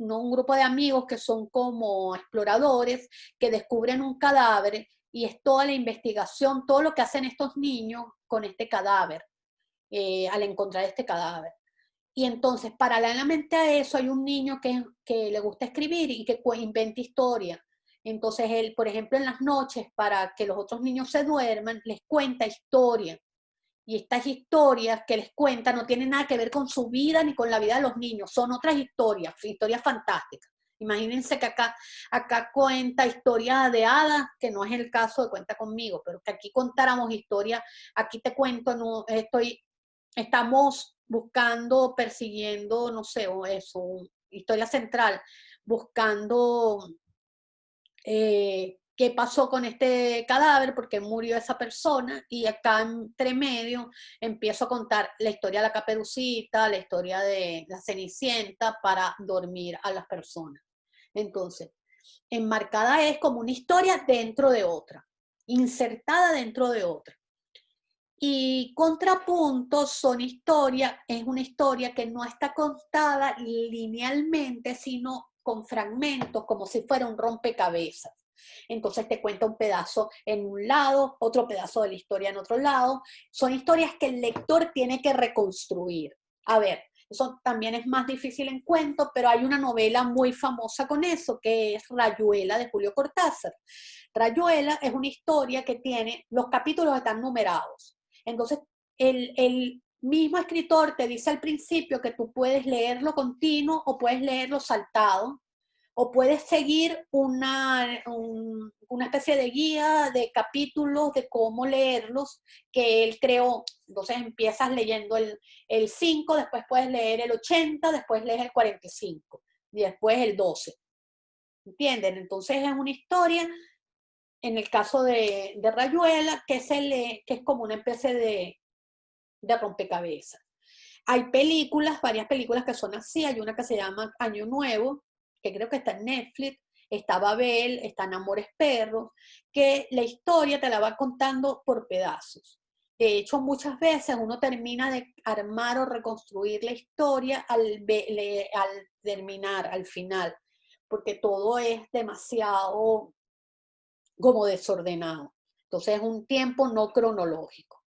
un grupo de amigos que son como exploradores, que descubren un cadáver, y es toda la investigación, todo lo que hacen estos niños con este cadáver, al encontrar este cadáver. Y entonces, paralelamente a eso, hay un niño que le gusta escribir y que inventa historia. Entonces él, por ejemplo, en las noches, para que los otros niños se duerman, les cuenta historia. Y estas historias que les cuenta no tienen nada que ver con su vida ni con la vida de los niños, son otras historias fantásticas. Imagínense que acá cuenta historias de hadas, que no es el caso de Cuenta conmigo, pero que aquí contáramos historias. Aquí te cuento, no, estamos buscando, persiguiendo, no sé, eso, historia central, buscando qué pasó con este cadáver, porque murió esa persona, y acá entre medio empiezo a contar la historia de la Caperucita, la historia de la Cenicienta, para dormir a las personas. Entonces, enmarcada es como una historia dentro de otra, insertada dentro de otra. Y contrapuntos es una historia que no está contada linealmente, sino con fragmentos, como si fuera un rompecabezas. Entonces te cuenta un pedazo en un lado, otro pedazo de la historia en otro lado. Son historias que el lector tiene que reconstruir. A ver, eso también es más difícil en cuentos, pero hay una novela muy famosa con eso, que es Rayuela, de Julio Cortázar. Rayuela es una historia que los capítulos están numerados. Entonces, mismo escritor te dice al principio que tú puedes leerlo continuo o puedes leerlo saltado, o puedes seguir una especie de guía de capítulos de cómo leerlos que él creó. Entonces empiezas leyendo el 5, después puedes leer el 80, después lees el 45 y después el 12. ¿Entienden? Entonces es una historia, en el caso de Rayuela, que es como una especie de rompecabezas. Hay películas, varias películas que son así. Hay una que se llama Año Nuevo, que creo que está en Netflix. Está Babel, están Amores Perros, que la historia te la va contando por pedazos. De hecho, muchas veces uno termina de armar o reconstruir la historia al terminar, al final, porque todo es demasiado como desordenado. Entonces es un tiempo no cronológico.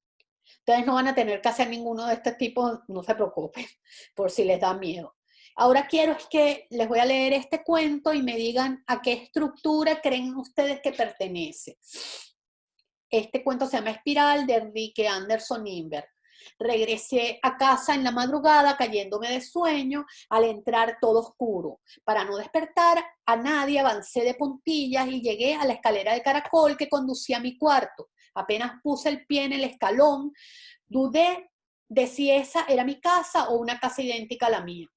Ustedes no van a tener que hacer ninguno de estos tipos, no se preocupen, por si les da miedo. Ahora quiero es que les voy a leer este cuento y me digan a qué estructura creen ustedes que pertenece. Este cuento se llama Espiral, de Enrique Anderson Inver. Regresé a casa en la madrugada cayéndome de sueño, al entrar todo oscuro. Para no despertar a nadie avancé de puntillas y llegué a la escalera de caracol que conducía a mi cuarto. Apenas puse el pie en el escalón, dudé de si esa era mi casa o una casa idéntica a la mía.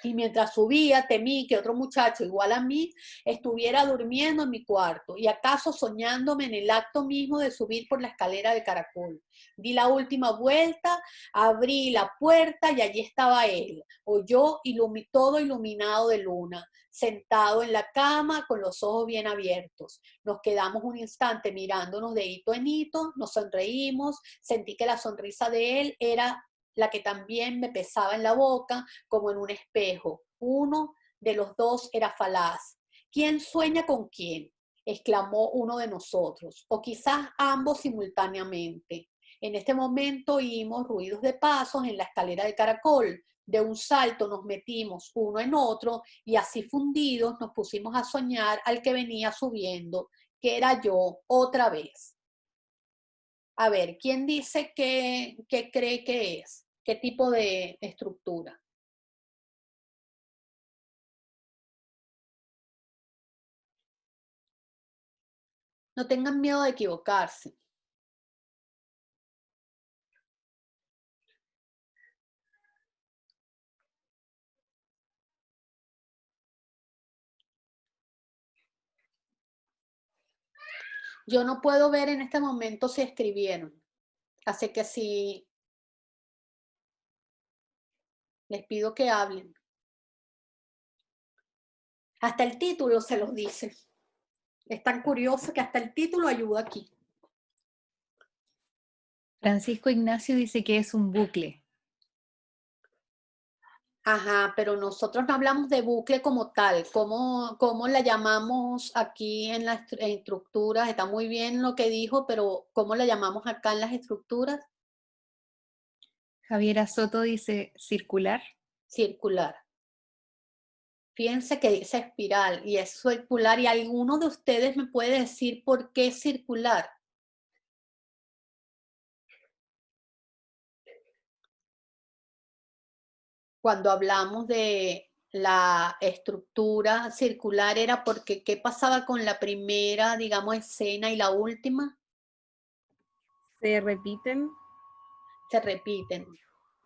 Y mientras subía, temí que otro muchacho igual a mí estuviera durmiendo en mi cuarto y acaso soñándome en el acto mismo de subir por la escalera de caracol. Di la última vuelta, abrí la puerta y allí estaba él, o yo todo iluminado de luna, sentado en la cama con los ojos bien abiertos. Nos quedamos un instante mirándonos de hito en hito, nos sonreímos, sentí que la sonrisa de él era la que también me pesaba en la boca como en un espejo. Uno de los dos era falaz. ¿Quién sueña con quién?, exclamó uno de nosotros, o quizás ambos simultáneamente. En este momento oímos ruidos de pasos en la escalera de caracol. De un salto nos metimos uno en otro y así fundidos nos pusimos a soñar al que venía subiendo, que era yo otra vez. A ver, ¿quién dice que cree que es? ¿Qué tipo de estructura? No tengan miedo de equivocarse. Yo no puedo ver en este momento si escribieron. Así que si les pido que hablen. Hasta el título se los dice. Es tan curioso que hasta el título ayuda aquí. Francisco Ignacio dice que es un bucle. Ajá, pero nosotros no hablamos de bucle como tal. ¿Cómo la llamamos aquí en las estructuras? Está muy bien lo que dijo, pero ¿cómo la llamamos acá en las estructuras? Javiera Soto dice circular. Circular. Fíjense que dice espiral y es circular, y alguno de ustedes me puede decir por qué circular. Cuando hablamos de la estructura circular era porque ¿qué pasaba con la primera, digamos, escena y la última? Se repiten. Se repiten.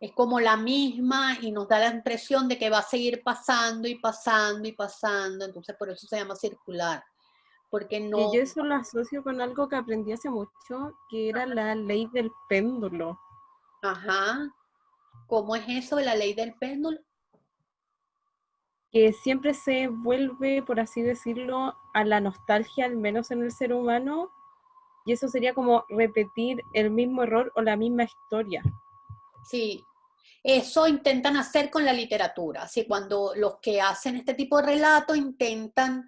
Es como la misma y nos da la impresión de que va a seguir pasando y pasando y pasando. Entonces por eso se llama circular. Porque Que no... yo eso lo asocio con algo que aprendí hace mucho, que era la ley del péndulo. Ajá. ¿Cómo es eso de la ley del péndulo? Que siempre se vuelve, por así decirlo, a la nostalgia, al menos en el ser humano, y eso sería como repetir el mismo error o la misma historia. Sí, eso intentan hacer con la literatura. Así cuando los que hacen este tipo de relato intentan,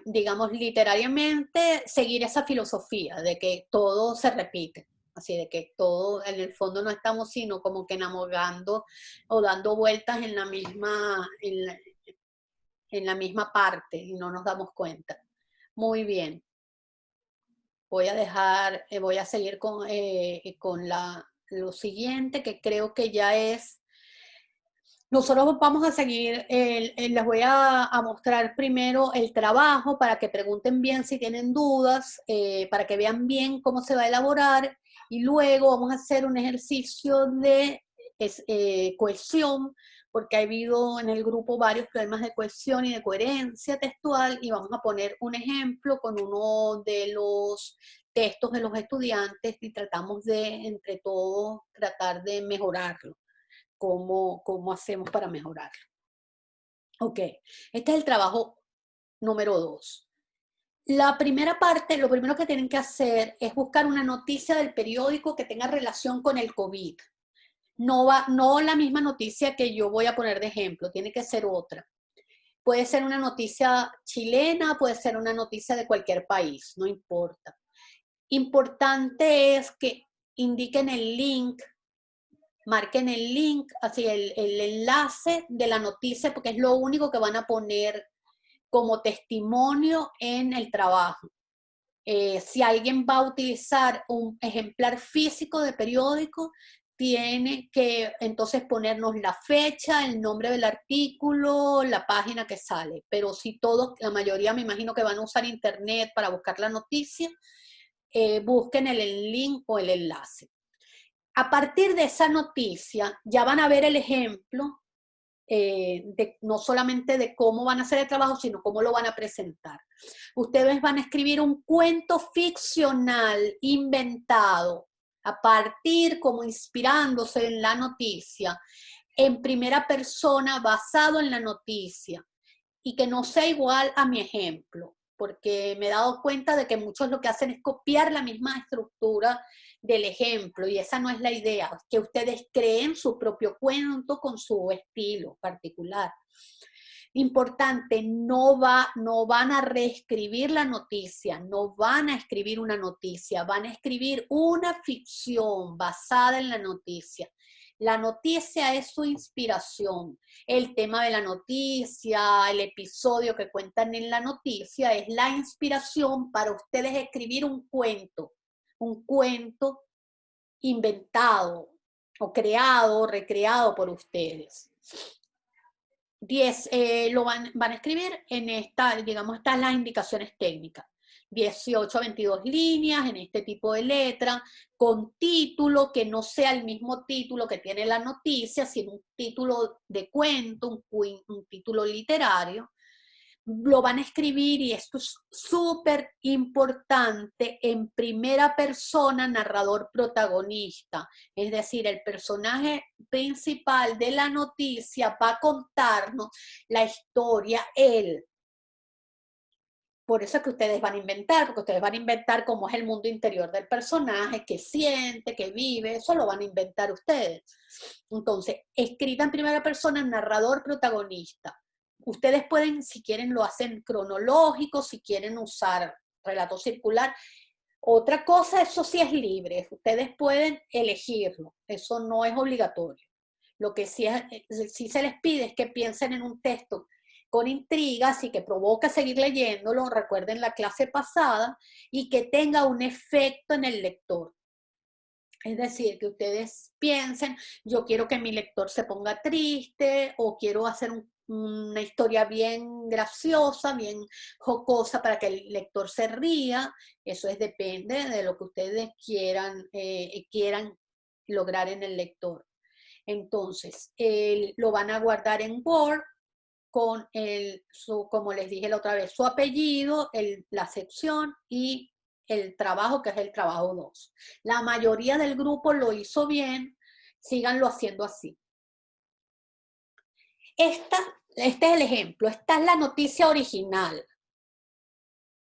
digamos, literariamente seguir esa filosofía de que todo se repite. Así de que todo, en el fondo no estamos sino como que enamorando o dando vueltas en en la misma parte y no nos damos cuenta. Muy bien. Voy a seguir con lo siguiente, que creo que ya es... Nosotros vamos a seguir, les voy a mostrar primero el trabajo para que pregunten bien si tienen dudas, para que vean bien cómo se va a elaborar, y luego vamos a hacer un ejercicio de cohesión, porque ha habido en el grupo varios problemas de cohesión y de coherencia textual, y vamos a poner un ejemplo con uno de los textos de los estudiantes y tratamos de, entre todos, tratar de mejorarlo. ¿Cómo hacemos para mejorarlo? Ok, este es el trabajo número 2. La primera parte, lo primero que tienen que hacer es buscar una noticia del periódico que tenga relación con el COVID. No la misma noticia que yo voy a poner de ejemplo, tiene que ser otra. Puede ser una noticia chilena, puede ser una noticia de cualquier país, no importa. Importante es que indiquen el link, marquen el link, así el enlace de la noticia, porque es lo único que van a poner como testimonio en el trabajo. Si alguien va a utilizar un ejemplar físico de periódico, tiene que entonces ponernos la fecha, el nombre del artículo, la página que sale. Pero si todos, la mayoría me imagino que van a usar internet para buscar la noticia, busquen el link o el enlace. A partir de esa noticia, ya van a ver el ejemplo, no solamente de cómo van a hacer el trabajo, sino cómo lo van a presentar. Ustedes van a escribir un cuento ficcional inventado, a partir, como inspirándose en la noticia, en primera persona, basado en la noticia, y que no sea igual a mi ejemplo, porque me he dado cuenta de que muchos lo que hacen es copiar la misma estructura del ejemplo, y esa no es la idea, que ustedes creen su propio cuento con su estilo particular. Importante, no van a reescribir la noticia, no van a escribir una noticia, van a escribir una ficción basada en la noticia. La noticia es su inspiración. El tema de la noticia, el episodio que cuentan en la noticia es la inspiración para ustedes escribir un cuento inventado o creado o recreado por ustedes. 10, lo van a escribir en esta, digamos, estas las indicaciones técnicas. 18 a 22 líneas en este tipo de letra, con título que no sea el mismo título que tiene la noticia, sino un título de cuento, un título literario. Lo van a escribir, y esto es súper importante, en primera persona, narrador protagonista. Es decir, el personaje principal de la noticia va a contarnos la historia él. Por eso es que ustedes van a inventar, porque ustedes van a inventar cómo es el mundo interior del personaje, qué siente, qué vive, eso lo van a inventar ustedes. Entonces, escrita en primera persona, narrador protagonista. Ustedes pueden, si quieren, lo hacen cronológico, si quieren usar relato circular. Otra cosa, eso sí es libre, ustedes pueden elegirlo, eso no es obligatorio. Lo que sí se les pide es que piensen en un texto con intrigas y que provoca seguir leyéndolo, recuerden la clase pasada, y que tenga un efecto en el lector. Es decir, que ustedes piensen, yo quiero que mi lector se ponga triste, o quiero hacer una historia bien graciosa, bien jocosa para que el lector se ría. Eso depende de lo que ustedes quieran lograr en el lector. Entonces, lo van a guardar en Word con como les dije la otra vez, su apellido, la sección y el trabajo, que es el trabajo 2. La mayoría del grupo lo hizo bien, síganlo haciendo así. Este es el ejemplo, esta es la noticia original.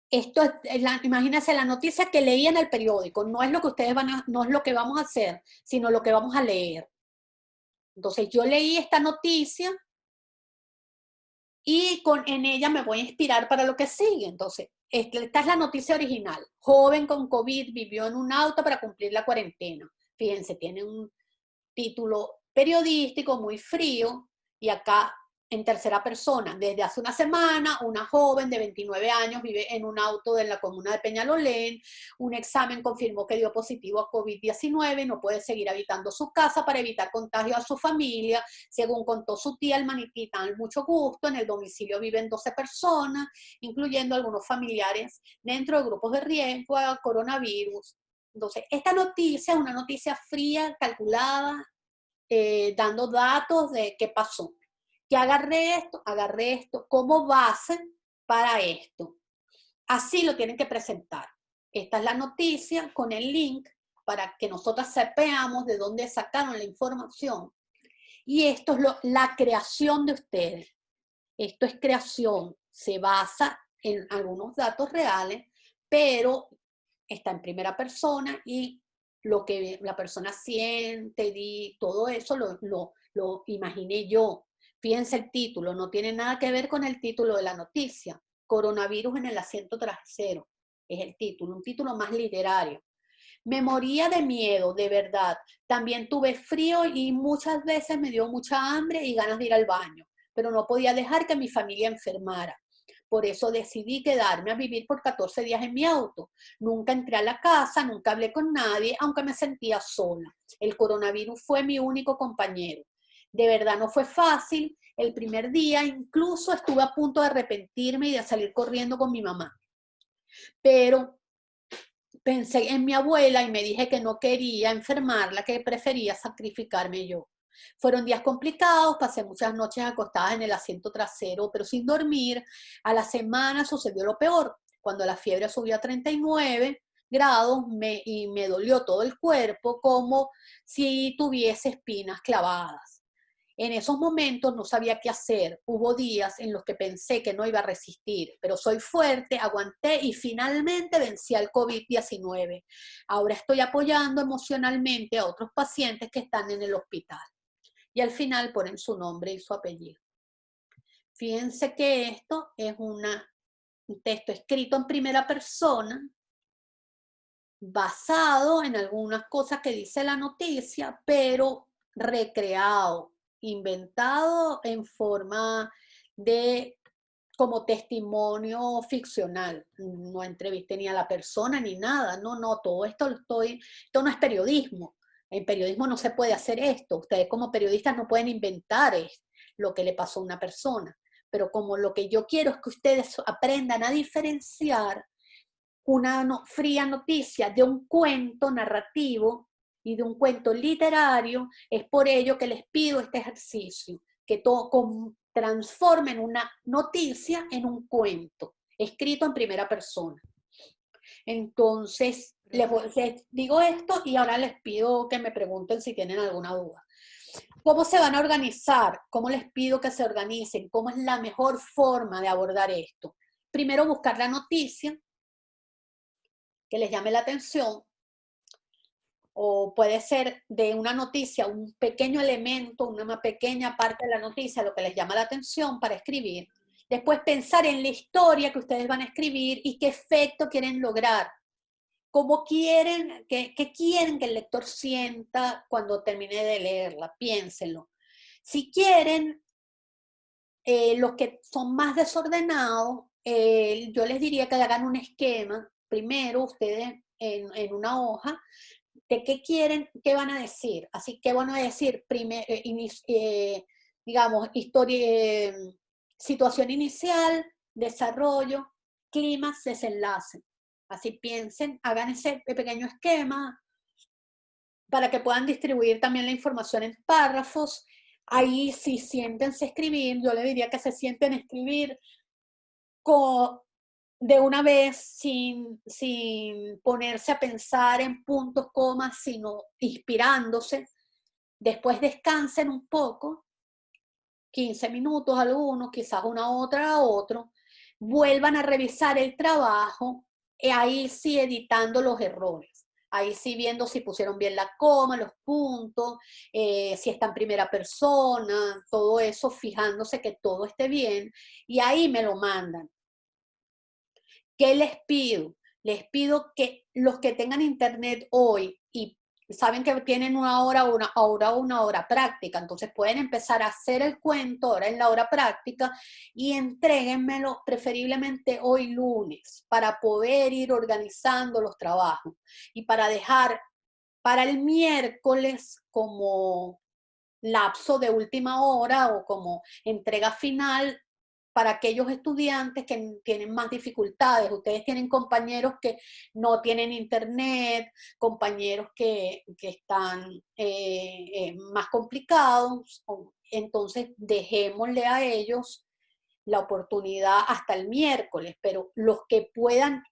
Esto es, imagínense la noticia que leí en el periódico, no es lo que ustedes no es lo que vamos a hacer, sino lo que vamos a leer. Entonces yo leí esta noticia y en ella me voy a inspirar para lo que sigue. Entonces, esta es la noticia original. Joven con COVID vivió en un auto para cumplir la cuarentena. Fíjense, tiene un título periodístico muy frío, y acá en tercera persona. Desde hace una semana, una joven de 29 años vive en un auto de la comuna de Peñalolén. Un examen confirmó que dio positivo a COVID-19 y no puede seguir habitando su casa para evitar contagio a su familia. Según contó su tía, el Manití, tan mucho gusto. En el domicilio viven 12 personas, incluyendo algunos familiares dentro de grupos de riesgo a coronavirus. Entonces, esta noticia es una noticia fría, calculada, dando datos de qué pasó. Que agarré esto como base para esto. Así lo tienen que presentar. Esta es la noticia con el link para que nosotras sepamos de dónde sacaron la información. Y esto es la creación de ustedes. Esto es creación. Se basa en algunos datos reales, pero está en primera persona y lo que la persona siente, todo eso lo imaginé yo. Fíjense el título, no tiene nada que ver con el título de la noticia. Coronavirus en el asiento trasero es el título, un título más literario. Me moría de miedo, de verdad. También tuve frío y muchas veces me dio mucha hambre y ganas de ir al baño, pero no podía dejar que mi familia enfermara. Por eso decidí quedarme a vivir por 14 días en mi auto. Nunca entré a la casa, nunca hablé con nadie, aunque me sentía sola. El coronavirus fue mi único compañero. De verdad no fue fácil. El primer día incluso estuve a punto de arrepentirme y de salir corriendo con mi mamá. Pero pensé en mi abuela y me dije que no quería enfermarla, que prefería sacrificarme yo. Fueron días complicados, pasé muchas noches acostada en el asiento trasero, pero sin dormir. A la semana sucedió lo peor. Cuando la fiebre subió a 39 grados y me dolió todo el cuerpo como si tuviese espinas clavadas. En esos momentos no sabía qué hacer. Hubo días en los que pensé que no iba a resistir, pero soy fuerte, aguanté y finalmente vencí al COVID-19. Ahora estoy apoyando emocionalmente a otros pacientes que están en el hospital. Y al final ponen su nombre y su apellido. Fíjense que esto es un texto escrito en primera persona, basado en algunas cosas que dice la noticia, pero recreado, inventado en forma de como testimonio ficcional. No entrevisté ni a la persona ni nada, no, todo esto esto no es periodismo. En periodismo no se puede hacer esto. Ustedes como periodistas no pueden inventar lo que le pasó a una persona. Pero como lo que yo quiero es que ustedes aprendan a diferenciar una fría noticia de un cuento narrativo y de un cuento literario, es por ello que les pido este ejercicio, que transformen una noticia en un cuento, escrito en primera persona. Entonces, les digo esto y ahora les pido que me pregunten si tienen alguna duda. ¿Cómo se van a organizar? ¿Cómo les pido que se organicen? ¿Cómo es la mejor forma de abordar esto? Primero, buscar la noticia que les llame la atención, o puede ser de una noticia, un pequeño elemento, una pequeña parte de la noticia, lo que les llama la atención para escribir. Después pensar en la historia que ustedes van a escribir y qué efecto quieren lograr. ¿Cómo quieren, qué quieren que el lector sienta cuando termine de leerla? Piénsenlo. Si quieren, los que son más desordenados, yo les diría que hagan un esquema. Primero, ustedes en una hoja, de qué quieren, qué van a decir. Así que van a decir, digamos, historia, situación inicial, desarrollo, clímax, desenlace. Así piensen, hagan ese pequeño esquema para que puedan distribuir también la información en párrafos. Ahí si siéntense a escribir, yo le diría que se sienten a escribir de una vez, sin ponerse a pensar en puntos, comas, sino inspirándose. Después descansen un poco, 15 minutos algunos, quizás una otra a otro. Vuelvan a revisar el trabajo, ahí sí editando los errores. Ahí sí viendo si pusieron bien la coma, los puntos, si está en primera persona, todo eso, fijándose que todo esté bien. Y ahí me lo mandan. ¿Qué les pido? Les pido que los que tengan internet hoy y saben que tienen una hora práctica, entonces pueden empezar a hacer el cuento ahora en la hora práctica y entréguenmelo preferiblemente hoy lunes para poder ir organizando los trabajos y para dejar para el miércoles como lapso de última hora o como entrega final para aquellos estudiantes que tienen más dificultades. Ustedes tienen compañeros que no tienen internet, compañeros que están más complicados, entonces dejémosle a ellos la oportunidad hasta el miércoles, pero los que puedan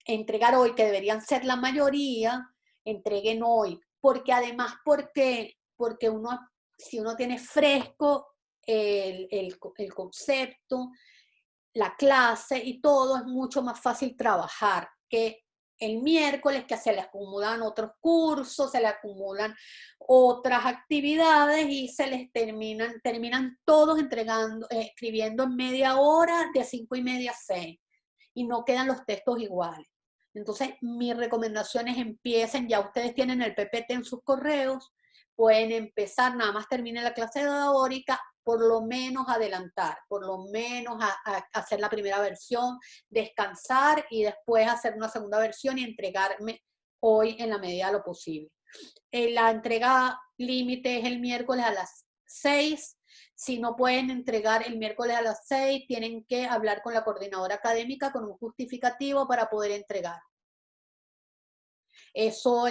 entregar hoy, que deberían ser la mayoría, entreguen hoy, porque además, porque si uno tiene fresco el concepto, la clase y todo, es mucho más fácil trabajar que el miércoles, que se le acumulan otros cursos, se le acumulan otras actividades y se les terminan todos escribiendo en media hora de 5:30 a 6 y no quedan los textos iguales. Entonces, mi recomendación es empiecen, ya ustedes tienen el PPT en sus correos, pueden empezar, nada más termine la clase teórica, por lo menos adelantar, por lo menos a hacer la primera versión, descansar y después hacer una segunda versión y entregarme hoy en la medida de lo posible. La entrega límite es el miércoles a las 6. Si no pueden entregar el miércoles a las 6, tienen que hablar con la coordinadora académica con un justificativo para poder entregar. Eso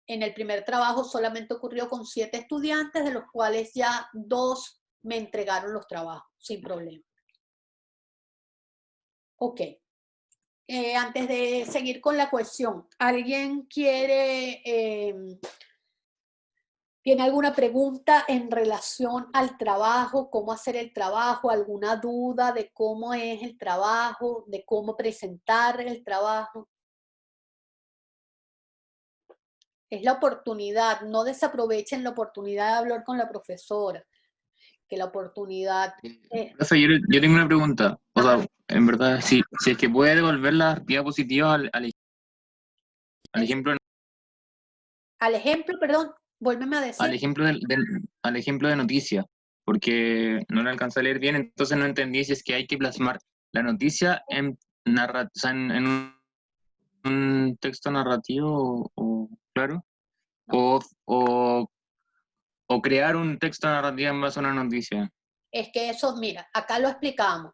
en el primer trabajo solamente ocurrió con 7 estudiantes, de los cuales ya 2 me entregaron los trabajos sin problema. Ok. Antes de seguir con la cuestión, ¿alguien tiene alguna pregunta en relación al trabajo, cómo hacer el trabajo, alguna duda de cómo es el trabajo, de cómo presentar el trabajo? Es la oportunidad, no desaprovechen la oportunidad de hablar con la profesora, que la oportunidad... Profe, yo tengo una pregunta. O sea, en verdad, si es que puede devolver las diapositivas al ejemplo, Al ejemplo, perdón, vuélveme a decir. al ejemplo de noticia, porque no la alcancé a leer bien, entonces no entendí si es que hay que plasmar la noticia en o sea, en un texto narrativo, claro, o crear un texto narrativo en base a una noticia. Es que eso, mira, acá lo explicamos.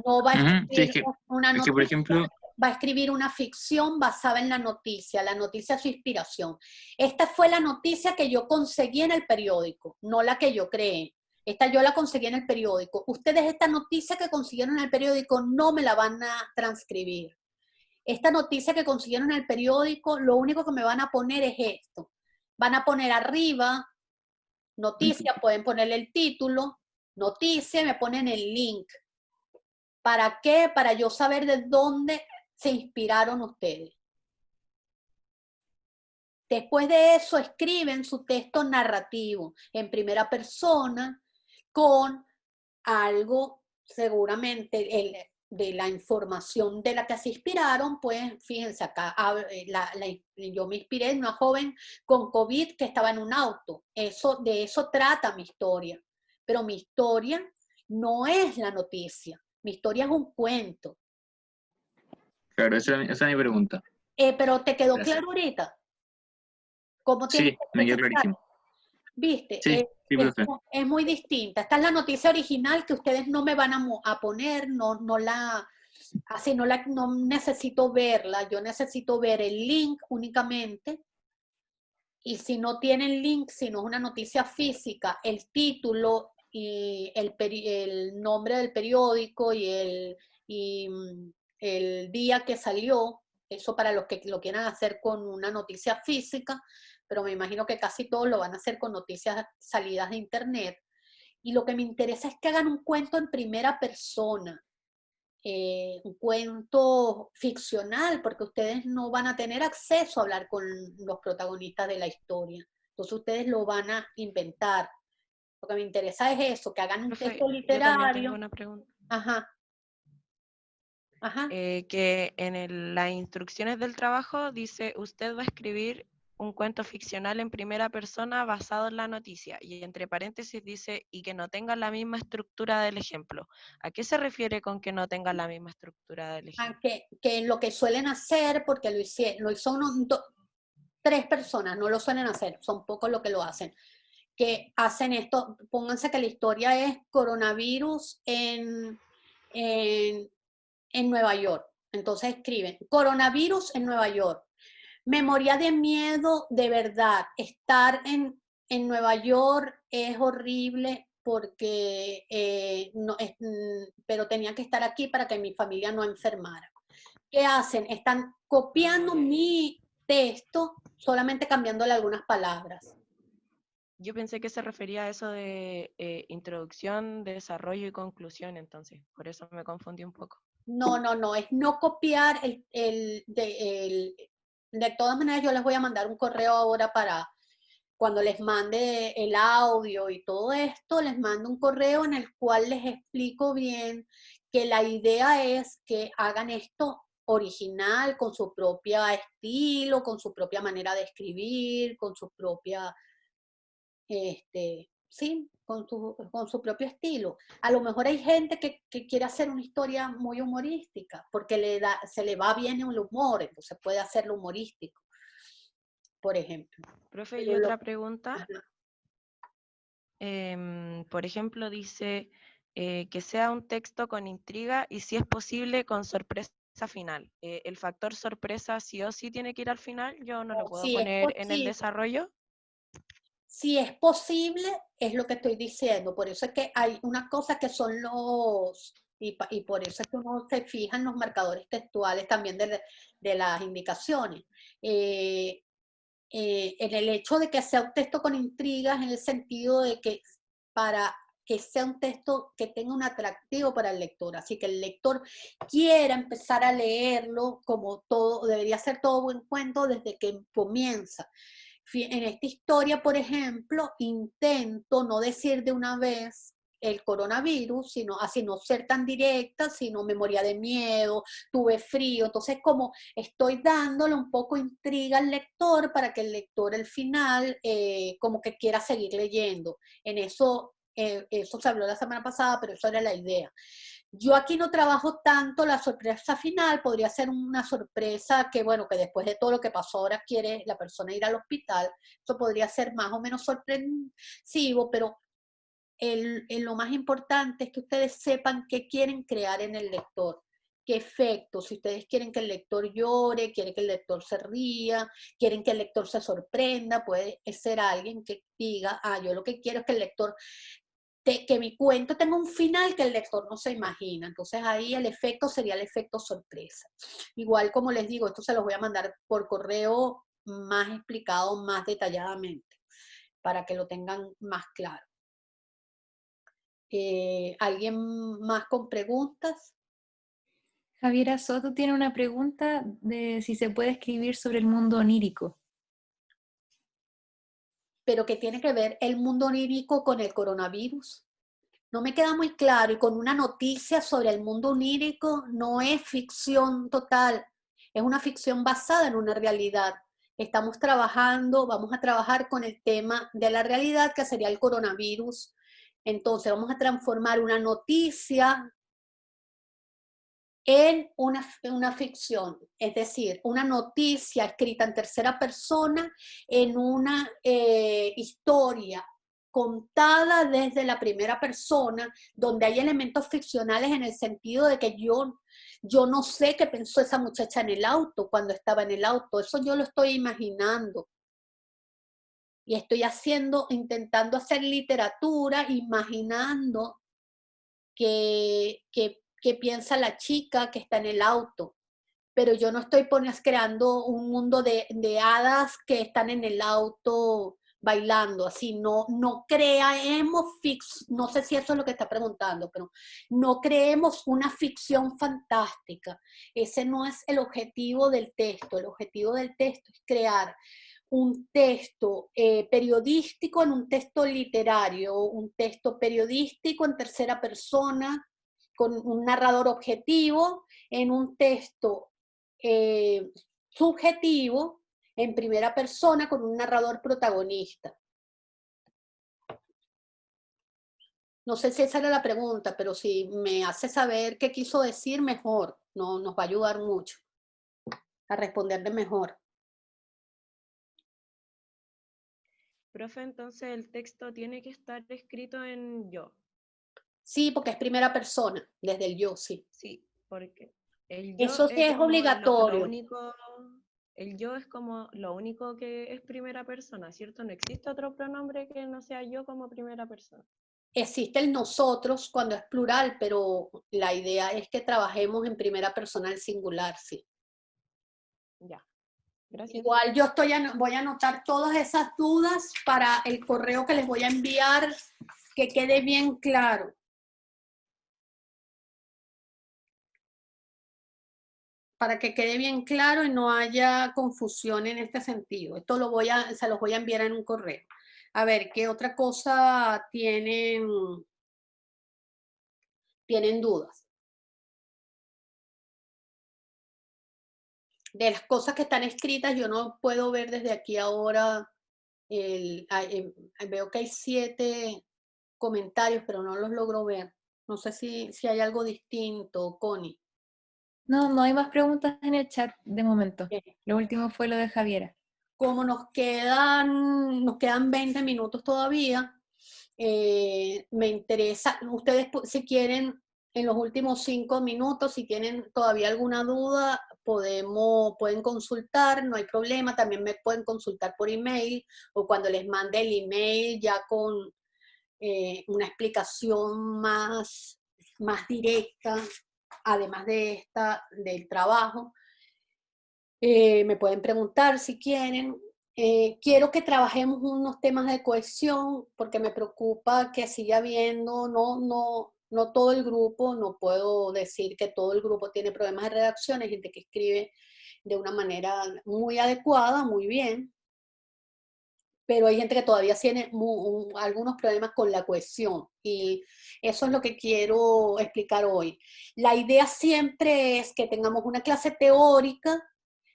No va a Sí, escribir una es que, por noticia, ejemplo, va a escribir una ficción basada en la noticia es su inspiración. Esta fue la noticia que yo conseguí en el periódico, no la que yo creé. Esta yo la conseguí en el periódico. Ustedes esta noticia que consiguieron en el periódico no me la van a transcribir. Esta noticia que consiguieron en el periódico, lo único que me van a poner es esto. Van a poner arriba, noticia, pueden ponerle el título, noticia, me ponen el link. ¿Para qué? Para yo saber de dónde se inspiraron ustedes. Después de eso, escriben su texto narrativo en primera persona con algo, seguramente, de la información de la que se inspiraron. Pues fíjense acá, yo me inspiré en una joven con COVID que estaba en un auto. De eso trata mi historia. Pero mi historia no es la noticia. Mi historia es un cuento. claro, esa es mi pregunta. Pero ¿te quedó Gracias. claro ahorita? ¿Cómo tienes Sí, que me quedó presentar? clarísimo. ¿Viste? Sí, profe. Es muy distinta. Esta es la noticia original que ustedes no me van a poner, no necesito verla, yo necesito ver el link únicamente. Y si no tienen link, si no es una noticia física, el título y el nombre del periódico y el día que salió, eso para los que lo quieran hacer con una noticia física, pero me imagino que casi todos lo van a hacer con noticias salidas de internet. Y lo que me interesa es que hagan un cuento en primera persona, un cuento ficcional, porque ustedes no van a tener acceso a hablar con los protagonistas de la historia. Entonces ustedes lo van a inventar. Lo que me interesa es eso, que hagan un Profe, texto yo también tengo literario. una pregunta. Ajá. Ajá. que en las instrucciones del trabajo dice, usted va a escribir un cuento ficcional en primera persona basado en la noticia, y entre paréntesis dice, y que no tenga la misma estructura del ejemplo. ¿A qué se refiere con que no tenga la misma estructura del ejemplo? Que lo que suelen hacer, porque lo hizo 3 personas, no lo suelen hacer, son pocos los que lo hacen, que hacen esto. Pónganse que la historia es coronavirus en Nueva York. Entonces escriben, coronavirus en Nueva York. Me moría de miedo, de verdad. Estar en Nueva York es horrible porque pero tenía que estar aquí para que mi familia no enfermara. ¿Qué hacen? Están copiando mi texto, solamente cambiándole algunas palabras. Yo pensé que se refería a eso de introducción, desarrollo y conclusión, entonces, por eso me confundí un poco. No, es no copiar de todas maneras yo les voy a mandar un correo ahora para cuando les mande el audio y todo esto, les mando un correo en el cual les explico bien que la idea es que hagan esto original, con su propio estilo, con su propia manera de escribir, con su propia, sí, con su propio estilo. A lo mejor hay gente que quiere hacer una historia muy humorística, porque se le va bien el humor, entonces puede hacerlo humorístico, por ejemplo. Profe, y Pero otra pregunta. Ajá. Por ejemplo, dice que sea un texto con intriga y, si es posible, con sorpresa final. ¿El factor sorpresa sí o sí tiene que ir al final? ¿Yo no lo puedo Si es poner en el posible, desarrollo? si es posible, es lo que estoy diciendo. Por eso es que hay una cosa que son y por eso es que uno se fija en los marcadores textuales también de las indicaciones. En el hecho de que sea un texto con intrigas, en el sentido de que para que sea un texto que tenga un atractivo para el lector, así que el lector quiera empezar a leerlo, como todo, debería ser todo buen cuento desde que comienza. En esta historia, por ejemplo, intento no decir de una vez el coronavirus, sino así no ser tan directa, sino me moría de miedo, tuve frío, entonces como estoy dándole un poco intriga al lector para que el lector al final como que quiera seguir leyendo. En eso, eso se habló la semana pasada, pero eso era la idea. Yo aquí no trabajo tanto la sorpresa final, podría ser una sorpresa que, bueno, que después de todo lo que pasó ahora quiere la persona ir al hospital, eso podría ser más o menos sorpresivo, pero lo más importante es que ustedes sepan qué quieren crear en el lector, qué efectos, si ustedes quieren que el lector llore, quieren que el lector se ría, quieren que el lector se sorprenda, puede ser alguien que diga, yo lo que quiero es que el lector que mi cuento tenga un final que el lector no se imagina. Entonces ahí el efecto sería el efecto sorpresa. Igual como les digo, esto se los voy a mandar por correo más explicado, más detalladamente, para que lo tengan más claro. ¿Alguien más con preguntas? Javiera Soto tiene una pregunta de si se puede escribir sobre el mundo onírico. Pero que tiene que ver el mundo onírico con el coronavirus. No me queda muy claro, y con una noticia sobre el mundo onírico no es ficción total, es una ficción basada en una realidad. Estamos trabajando, vamos a trabajar con el tema de la realidad, que sería el coronavirus. Entonces vamos a transformar una noticia en una ficción, es decir, una noticia escrita en tercera persona en una historia contada desde la primera persona, donde hay elementos ficcionales en el sentido de que yo no sé qué pensó esa muchacha en el auto cuando estaba en el auto, eso yo lo estoy imaginando. Y estoy intentando hacer literatura, imaginando que piensa la chica que está en el auto. Pero yo no estoy creando un mundo de hadas que están en el auto bailando, así, no creemos no sé si eso es lo que está preguntando, pero no creemos una ficción fantástica. Ese no es el objetivo del texto. El objetivo del texto es crear un texto periodístico en un texto literario, un texto periodístico en tercera persona, con un narrador objetivo en un texto subjetivo en primera persona con un narrador protagonista. No sé si esa era la pregunta, pero si me hace saber qué quiso decir, mejor. No, nos va a ayudar mucho a responderle mejor. Profe, entonces el texto tiene que estar escrito en yo. Sí, porque es primera persona, desde el yo, sí. Sí, porque el yo Eso sí es como lo obligatorio. único, el yo es como lo único que es primera persona, ¿cierto? No existe otro pronombre que no sea yo como primera persona. Existe el nosotros cuando es plural, pero la idea es que trabajemos en primera persona al singular, sí. Ya, gracias. Igual yo voy a anotar todas esas dudas para el correo que les voy a enviar, que quede bien claro. Para que quede bien claro y no haya confusión en este sentido. Esto se los voy a enviar en un correo. A ver, ¿qué otra cosa tienen dudas? De las cosas que están escritas, yo no puedo ver desde aquí ahora, veo que hay 7 comentarios, pero no los logro ver. No sé si hay algo distinto, Connie. No, no hay más preguntas en el chat de momento. Bien. Lo último fue lo de Javiera. Como nos quedan 20 minutos todavía, me interesa, ustedes si quieren, en los últimos 5 minutos, si tienen todavía alguna duda, pueden consultar, no hay problema, también me pueden consultar por email, o cuando les mande el email ya con una explicación más directa, además de esta, del trabajo. Me pueden preguntar si quieren. Quiero que trabajemos unos temas de cohesión porque me preocupa que siga habiendo, no todo el grupo, no puedo decir que todo el grupo tiene problemas de redacción, hay gente que escribe de una manera muy adecuada, muy bien, pero hay gente que todavía tiene algunos problemas con la cohesión y eso es lo que quiero explicar hoy. La idea siempre es que tengamos una clase teórica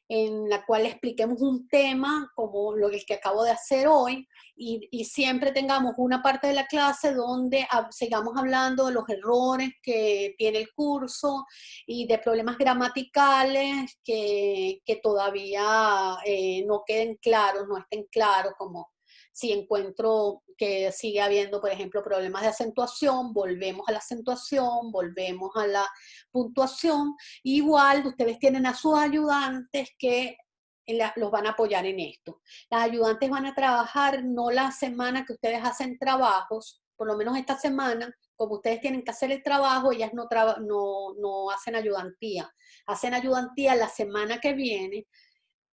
en la cual expliquemos un tema como el que acabo de hacer hoy y siempre tengamos una parte de la clase donde sigamos hablando de los errores que tiene el curso y de problemas gramaticales que todavía no queden claros, no estén claros, como si encuentro que sigue habiendo, por ejemplo, problemas de acentuación, volvemos a la acentuación, volvemos a la puntuación. Igual ustedes tienen a sus ayudantes que los van a apoyar en esto. Las ayudantes van a trabajar no la semana que ustedes hacen trabajos, por lo menos esta semana, como ustedes tienen que hacer el trabajo, ellas no hacen ayudantía. Hacen ayudantía la semana que viene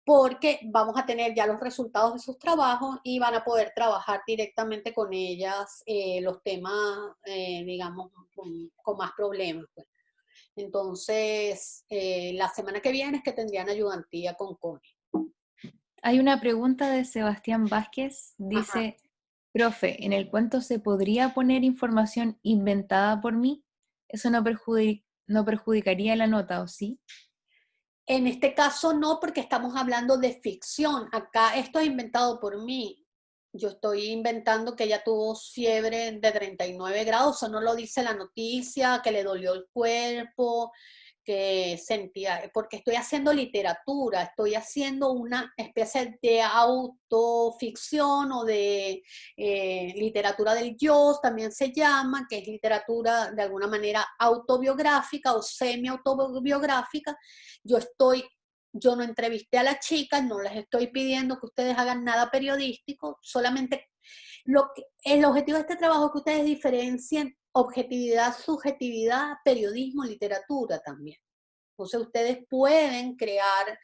porque vamos a tener ya los resultados de sus trabajos y van a poder trabajar directamente con ellas los temas, digamos, con más problemas, pues. Entonces, la semana que viene es que tendrían ayudantía con Connie. Hay una pregunta de Sebastián Vázquez. Dice, profe, ¿en el cuento se podría poner información inventada por mí? ¿Eso no perjudicaría la nota, o sí? En este caso no, porque estamos hablando de ficción. Acá esto es inventado por mí. Yo estoy inventando que ella tuvo fiebre de 39 grados, eso no lo dice la noticia, que le dolió el cuerpo, que sentía, porque estoy haciendo literatura, estoy haciendo una especie de autoficción o de literatura del yo, también se llama, que es literatura de alguna manera autobiográfica o semi-autobiográfica. Yo no entrevisté a las chicas, no les estoy pidiendo que ustedes hagan nada periodístico, solamente el objetivo de este trabajo es que ustedes diferencien objetividad, subjetividad, periodismo, literatura también. Entonces ustedes pueden crear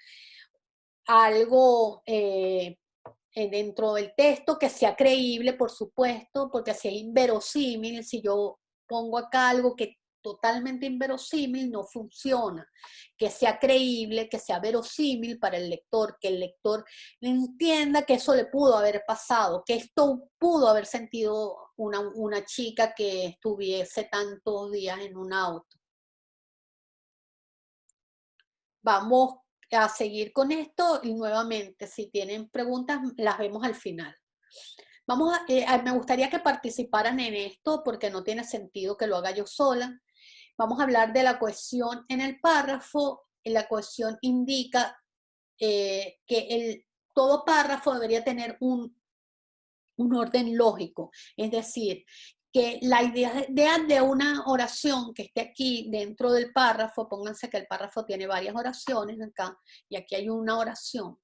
algo dentro del texto que sea creíble, por supuesto, porque si es inverosímil, si yo pongo acá algo que totalmente inverosímil no funciona. Que sea creíble, que sea verosímil para el lector, que el lector entienda que eso le pudo haber pasado, que esto pudo haber sentido una chica que estuviese tantos días en un auto. Vamos a seguir con esto y nuevamente, si tienen preguntas, las vemos al final. Me gustaría que participaran en esto porque no tiene sentido que lo haga yo sola. Vamos a hablar de la cohesión en el párrafo. La cohesión indica que todo párrafo debería tener un orden lógico. Es decir, que la idea de una oración que esté aquí dentro del párrafo, pónganse que el párrafo tiene varias oraciones acá, y aquí hay una oración.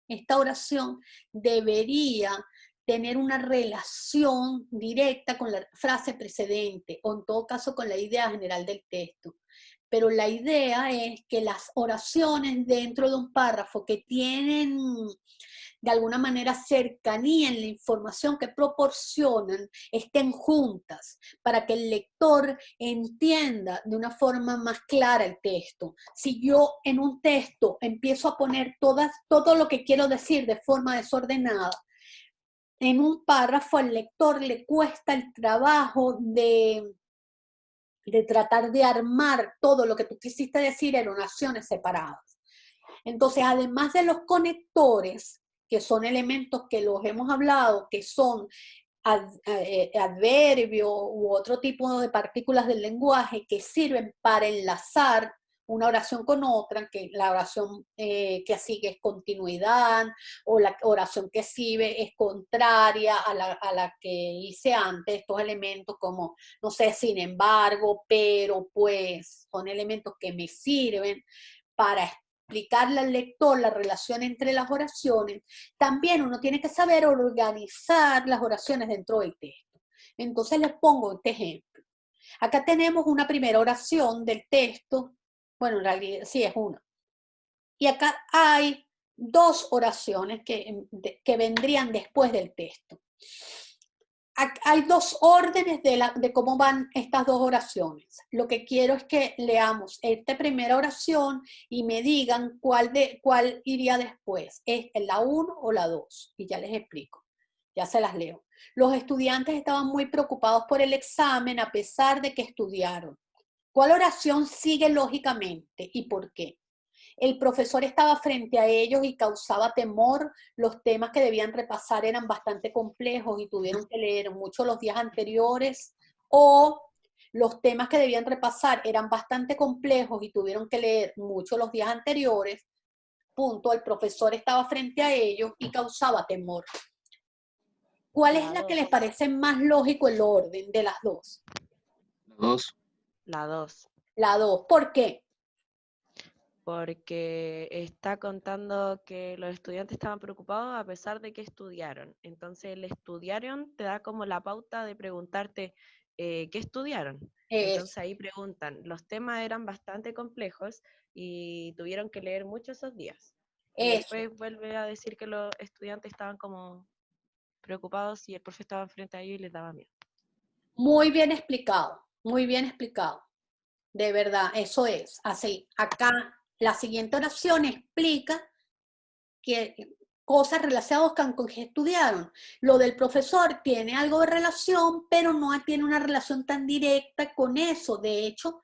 Esta oración debería tener una relación directa con la frase precedente, o en todo caso con la idea general del texto. Pero la idea es que las oraciones dentro de un párrafo que tienen de alguna manera cercanía en la información que proporcionan, estén juntas para que el lector entienda de una forma más clara el texto. Si yo en un texto empiezo a poner todo lo que quiero decir de forma desordenada, en un párrafo al lector le cuesta el trabajo de tratar de armar todo lo que tú quisiste decir en oraciones separadas. Entonces, además de los conectores, que son elementos que los hemos hablado, que son adverbios u otro tipo de partículas del lenguaje que sirven para enlazar una oración con otra, que la oración que sigue es continuidad, o la oración que sigue es contraria a la que hice antes. Estos elementos como, no sé, sin embargo, pero, pues, son elementos que me sirven para explicarle al lector la relación entre las oraciones. También uno tiene que saber organizar las oraciones dentro del texto. Entonces les pongo este ejemplo. Acá tenemos una primera oración del texto. Bueno, en realidad sí es una. Y acá hay dos oraciones que vendrían después del texto. Hay dos órdenes de cómo van estas dos oraciones. Lo que quiero es que leamos esta primera oración y me digan cuál iría después. ¿Es la 1 o la 2? Y ya les explico. Ya se las leo. Los estudiantes estaban muy preocupados por el examen a pesar de que estudiaron. ¿Cuál oración sigue lógicamente y por qué? El profesor estaba frente a ellos y causaba temor. Los temas que debían repasar eran bastante complejos y tuvieron que leer mucho los días anteriores. O los temas que debían repasar eran bastante complejos y tuvieron que leer mucho los días anteriores. Punto. El profesor estaba frente a ellos y causaba temor. ¿Cuál es la que les parece más lógico el orden de las dos? La 2. La 2. La 2. ¿Por qué? Porque está contando que los estudiantes estaban preocupados a pesar de que estudiaron. Entonces, el estudiaron te da como la pauta de preguntarte qué estudiaron. Entonces, ahí preguntan, los temas eran bastante complejos y tuvieron que leer mucho esos días. Y después vuelve a decir que los estudiantes estaban como preocupados y el profe estaba frente a ellos y les daba miedo. Muy bien explicado, muy bien explicado. De verdad, eso es así. Acá la siguiente oración explica que cosas relacionadas con que estudiaron. Lo del profesor tiene algo de relación, pero no tiene una relación tan directa con eso. De hecho,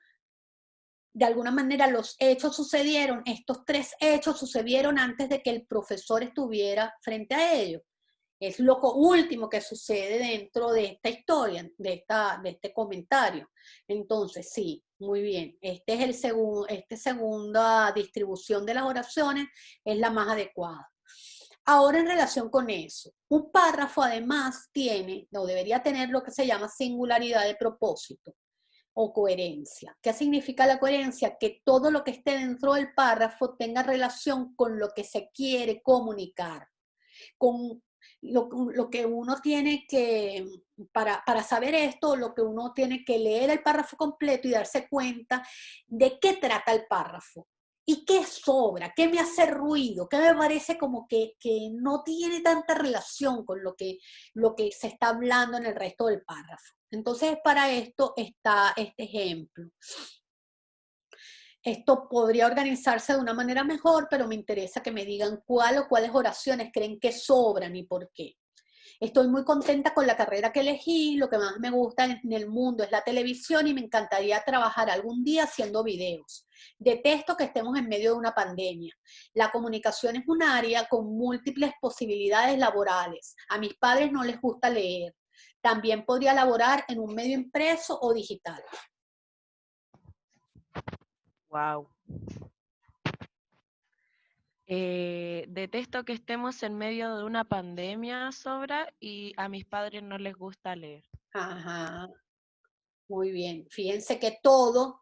de alguna manera los hechos sucedieron, estos tres hechos sucedieron antes de que el profesor estuviera frente a ellos. Es lo último que sucede dentro de esta historia, de este comentario. Entonces, sí, muy bien. Esta segunda distribución de las oraciones es la más adecuada. Ahora, en relación con eso, un párrafo además tiene, o debería tener lo que se llama singularidad de propósito o coherencia. ¿Qué significa la coherencia? Que todo lo que esté dentro del párrafo tenga relación con lo que se quiere comunicar, con lo que uno tiene que, para saber esto, lo que uno tiene que leer el párrafo completo y darse cuenta de qué trata el párrafo. ¿Y qué sobra? ¿Qué me hace ruido? ¿Qué me parece como que no tiene tanta relación con lo que se está hablando en el resto del párrafo? Entonces, para esto está este ejemplo. Esto podría organizarse de una manera mejor, pero me interesa que me digan cuál o cuáles oraciones creen que sobran y por qué. Estoy muy contenta con la carrera que elegí, lo que más me gusta en el mundo es la televisión y me encantaría trabajar algún día haciendo videos. Detesto que estemos en medio de una pandemia. La comunicación es un área con múltiples posibilidades laborales. A mis padres no les gusta leer. También podría laborar en un medio impreso o digital. Wow. Detesto que estemos en medio de una pandemia, sobra, y a mis padres no les gusta leer. Ajá, muy bien. Fíjense que todo,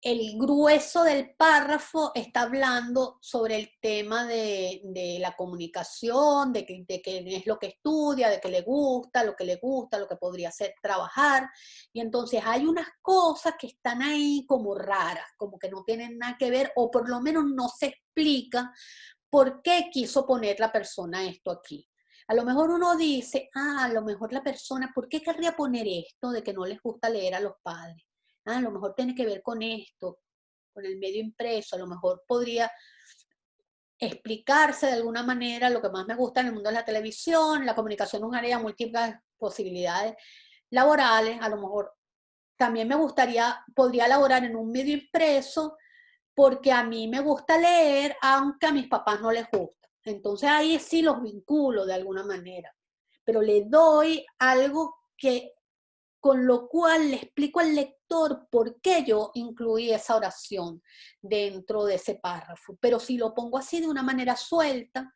el grueso del párrafo está hablando sobre el tema de la comunicación, de qué es lo que estudia, de qué le gusta, lo que podría hacer trabajar. Y entonces hay unas cosas que están ahí como raras, como que no tienen nada que ver, o por lo menos no se explica por qué quiso poner la persona esto aquí. A lo mejor uno dice, a lo mejor la persona, ¿por qué querría poner esto de que no les gusta leer a los padres? A lo mejor tiene que ver con esto, con el medio impreso, a lo mejor podría explicarse de alguna manera. Lo que más me gusta en el mundo es la televisión, la comunicación es un área de múltiples posibilidades laborales, a lo mejor también me gustaría, podría laborar en un medio impreso porque a mí me gusta leer, aunque a mis papás no les gusta. Entonces ahí sí los vinculo de alguna manera, pero le doy algo que con lo cual le explico al lector por qué yo incluí esa oración dentro de ese párrafo. Pero si lo pongo así de una manera suelta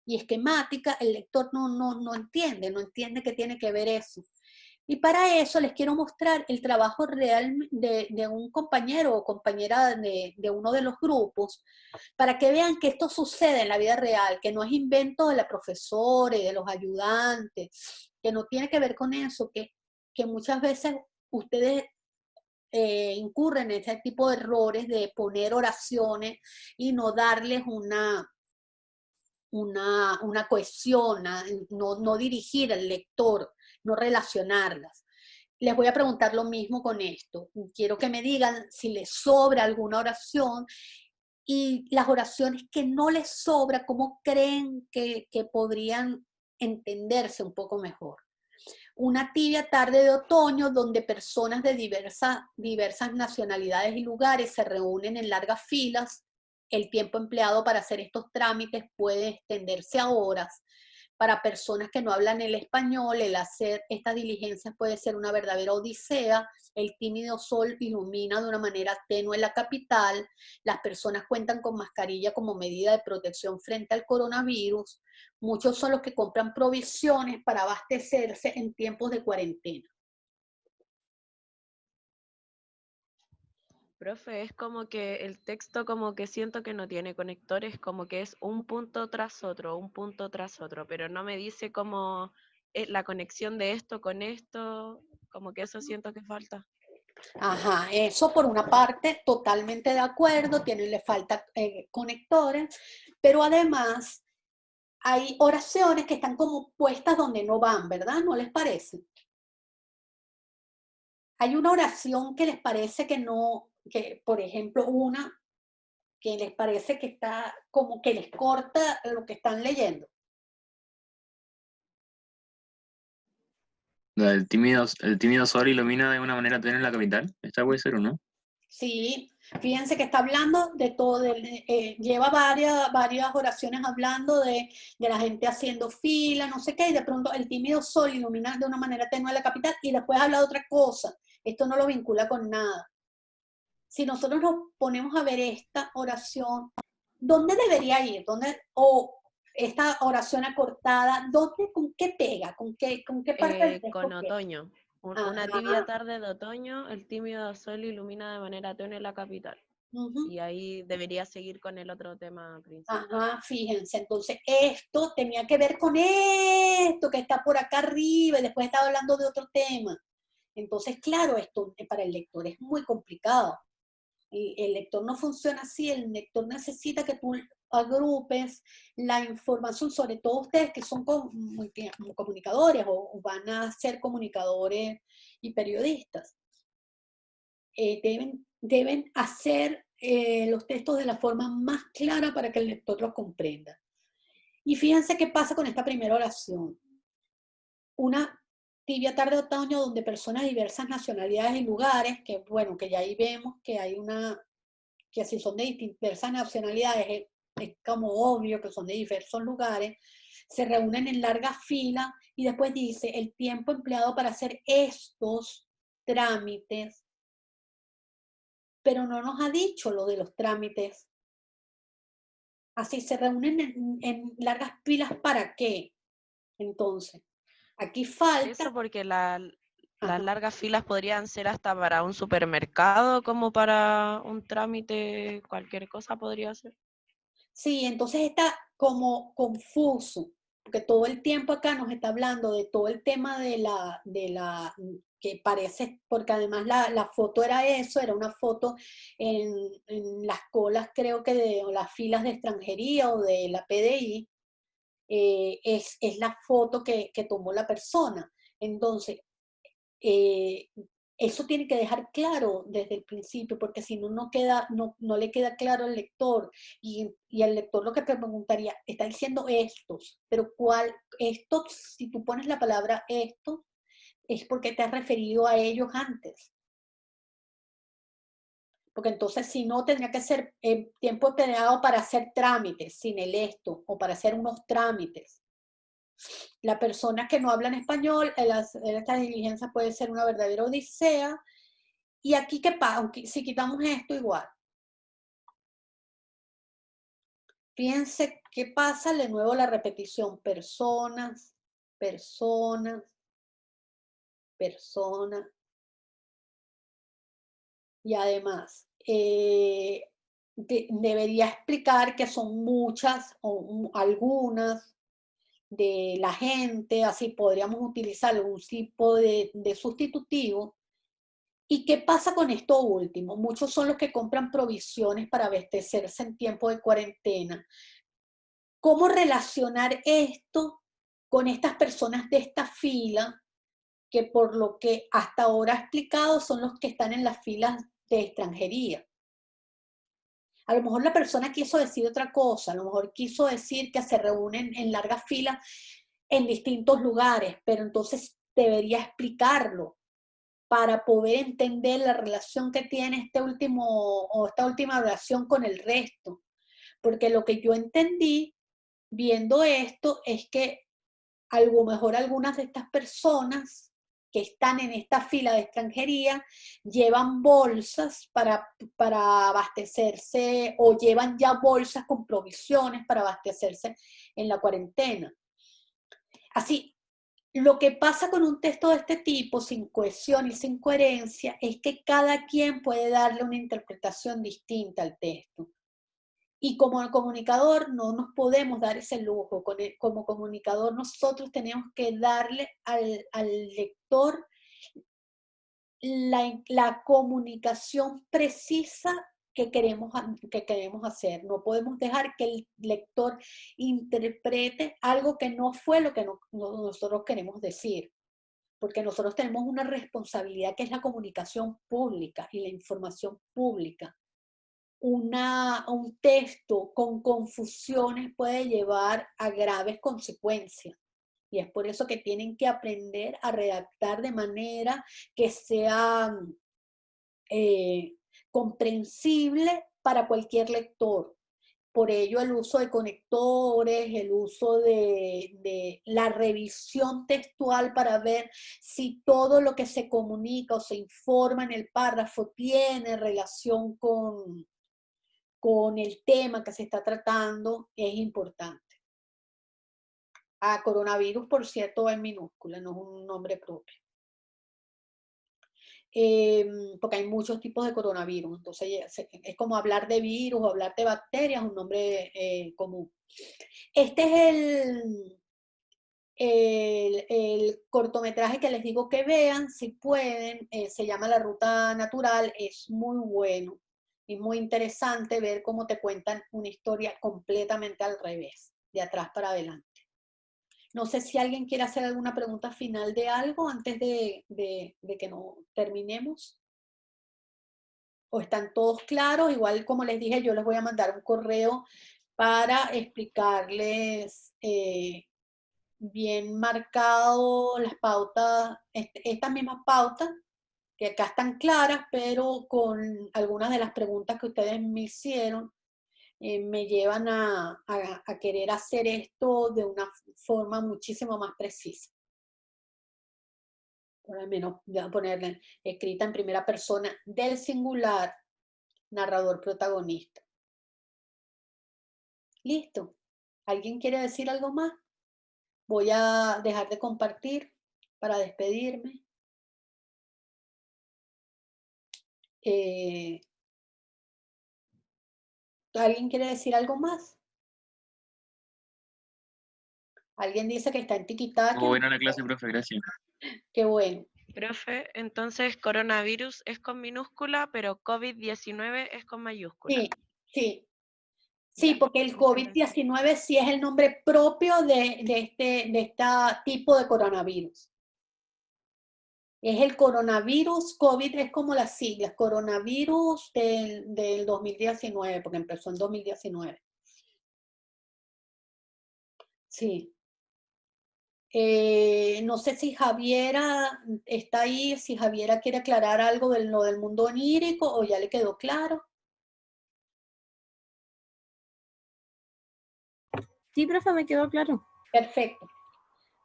y esquemática, el lector no entiende qué tiene que ver eso. Y para eso les quiero mostrar el trabajo real de un compañero o compañera de uno de los grupos, para que vean que esto sucede en la vida real, que no es invento de la profesora y de los ayudantes, que no tiene que ver con eso, que muchas veces ustedes incurren en ese tipo de errores de poner oraciones y no darles una cohesión, no dirigir al lector, no relacionarlas. Les voy a preguntar lo mismo con esto. Quiero que me digan si les sobra alguna oración y las oraciones que no les sobra, ¿cómo creen que podrían entenderse un poco mejor? Una tibia tarde de otoño donde personas de diversas nacionalidades y lugares se reúnen en largas filas. El tiempo empleado para hacer estos trámites puede extenderse a horas. Para personas que no hablan el español, el hacer estas diligencias puede ser una verdadera odisea. El tímido sol ilumina de una manera tenue la capital. Las personas cuentan con mascarilla como medida de protección frente al coronavirus. Muchos son los que compran provisiones para abastecerse en tiempos de cuarentena. Profe, es como que el texto como que siento que no tiene conectores, como que es un punto tras otro, pero no me dice como la conexión de esto con esto, como que eso siento que falta. Ajá, eso por una parte, totalmente de acuerdo, le falta conectores, pero además hay oraciones que están como puestas donde no van, ¿verdad? ¿No les parece? Hay una oración que les parece que no, que por ejemplo una que les parece que está como que les corta lo que están leyendo. El tímido sol ilumina de una manera tenue en la capital. ¿Esta puede ser o no? Sí, fíjense que está hablando de todo, lleva varias oraciones hablando de la gente haciendo fila, no sé qué, y de pronto el tímido sol ilumina de una manera tenue la capital y después habla de otra cosa. Esto no lo vincula con nada. Si nosotros nos ponemos a ver esta oración, ¿dónde debería ir? O esta oración acortada, ¿con qué pega? ¿Con qué parte del texto Con pega? otoño. Una tibia tarde de otoño, el tímido sol ilumina de manera tenue la capital. Uh-huh. Y ahí debería seguir con el otro tema principal. Ajá, fíjense, entonces esto tenía que ver con esto que está por acá arriba y después estaba hablando de otro tema. Entonces, claro, esto para el lector es muy complicado. El lector no funciona así, el lector necesita que tú agrupes la información, sobre todo ustedes que son comunicadores o van a ser comunicadores y periodistas. Deben hacer los textos de la forma más clara para que el lector los comprenda. Y fíjense qué pasa con esta primera oración. Una tibia tarde de otoño donde personas de diversas nacionalidades y lugares, que bueno, que ya ahí vemos que hay que si son de diversas nacionalidades, es como obvio que son de diversos lugares, se reúnen en larga fila y después dice el tiempo empleado para hacer estos trámites, pero no nos ha dicho lo de los trámites. Así se reúnen en largas filas, ¿para qué? Entonces, aquí falta... Eso porque las Ajá. largas filas podrían ser hasta para un supermercado, como para un trámite, cualquier cosa podría ser. Sí, entonces está como confuso, porque todo el tiempo acá nos está hablando de todo el tema que parece, porque además la foto era eso, era una foto en las colas, creo que o las filas de extranjería o de la PDI, es la foto que tomó la persona. Entonces, eso tiene que dejar claro desde el principio, porque si no, no le queda claro al lector, y el lector lo que te preguntaría, está diciendo estos, pero estos, si tú pones la palabra estos, es porque te has referido a ellos antes. Porque entonces si no, tendría que ser tiempo empleado para hacer trámites, sin el esto, o para hacer unos trámites. La persona que no habla en español, en esta diligencia puede ser una verdadera odisea. Y aquí, ¿qué pasa? Si quitamos esto igual. Fíjense qué pasa, de nuevo la repetición. Personas, personas, personas. Y además, debería explicar que son muchas o algunas de la gente, así podríamos utilizar algún tipo de sustitutivo. ¿Y qué pasa con esto último? Muchos son los que compran provisiones para abastecerse en tiempo de cuarentena. ¿Cómo relacionar esto con estas personas de esta fila, que por lo que hasta ahora he explicado son los que están en las filas de extranjería? A lo mejor la persona quiso decir otra cosa, a lo mejor quiso decir que se reúnen en largas filas en distintos lugares, pero entonces debería explicarlo para poder entender la relación que tiene esta última relación con el resto. Porque lo que yo entendí viendo esto es que a lo mejor algunas de estas personas que están en esta fila de extranjería llevan bolsas para abastecerse, o llevan ya bolsas con provisiones para abastecerse en la cuarentena. Así, lo que pasa con un texto de este tipo, sin cohesión y sin coherencia, es que cada quien puede darle una interpretación distinta al texto. Y como comunicador no nos podemos dar ese lujo. Como comunicador nosotros tenemos que darle al lector la comunicación precisa que queremos hacer. No podemos dejar que el lector interprete algo que no fue lo que nosotros queremos decir. Porque nosotros tenemos una responsabilidad que es la comunicación pública y la información pública. Un texto con confusiones puede llevar a graves consecuencias. Y es por eso que tienen que aprender a redactar de manera que sea comprensible para cualquier lector. Por ello el uso de conectores, el uso de la revisión textual para ver si todo lo que se comunica o se informa en el párrafo tiene relación con el tema que se está tratando, es importante. Coronavirus, por cierto, va en minúscula, no es un nombre propio. Porque hay muchos tipos de coronavirus, entonces es como hablar de virus o hablar de bacterias, un nombre común. Este es el cortometraje que les digo que vean, si pueden, se llama La Ruta Natural, es muy bueno. Y muy interesante ver cómo te cuentan una historia completamente al revés, de atrás para adelante. No sé si alguien quiere hacer alguna pregunta final de algo antes de que no terminemos. ¿O están todos claros? Igual, como les dije, yo les voy a mandar un correo para explicarles bien marcado las pautas, estas mismas pautas, que acá están claras, pero con algunas de las preguntas que ustedes me hicieron, me llevan a querer hacer esto de una forma muchísimo más precisa. Por lo menos voy a ponerle escrita en primera persona del singular, narrador protagonista. ¿Listo? ¿Alguien quiere decir algo más? Voy a dejar de compartir para despedirme. ¿Alguien quiere decir algo más? Alguien dice que está en tiquitaca. Estuvo buena la clase, profe, gracias. Qué bueno. Profe, entonces coronavirus es con minúscula, pero COVID-19 es con mayúscula. Sí, sí. Sí, Ya, porque el muchas gracias. COVID-19 sí es el nombre propio de este tipo de coronavirus. Es el coronavirus, COVID es como las siglas, coronavirus del 2019, porque empezó en 2019. Sí. No sé si Javiera está ahí, si Javiera quiere aclarar algo de lo del mundo onírico o ya le quedó claro. Sí, profe, me quedó claro. Perfecto.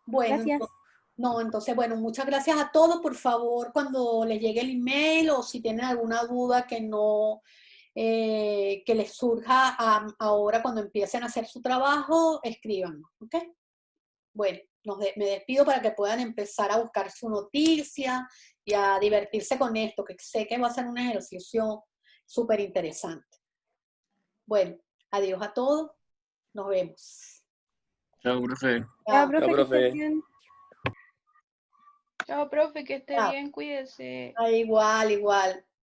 Bueno, Gracias. entonces, bueno, muchas gracias a todos. Por favor, cuando les llegue el email o si tienen alguna duda que no, que les surja ahora cuando empiecen a hacer su trabajo, escríbanme, ¿ok? Bueno, me despido para que puedan empezar a buscar su noticia y a divertirse con esto, que sé que va a ser un ejercicio súper interesante. Bueno, adiós a todos. Nos vemos. Chao, profe. Chao, Chao. profe, que profe. estés bien. Chao, profe, que esté Chao. bien, cuídese. Igual, igual.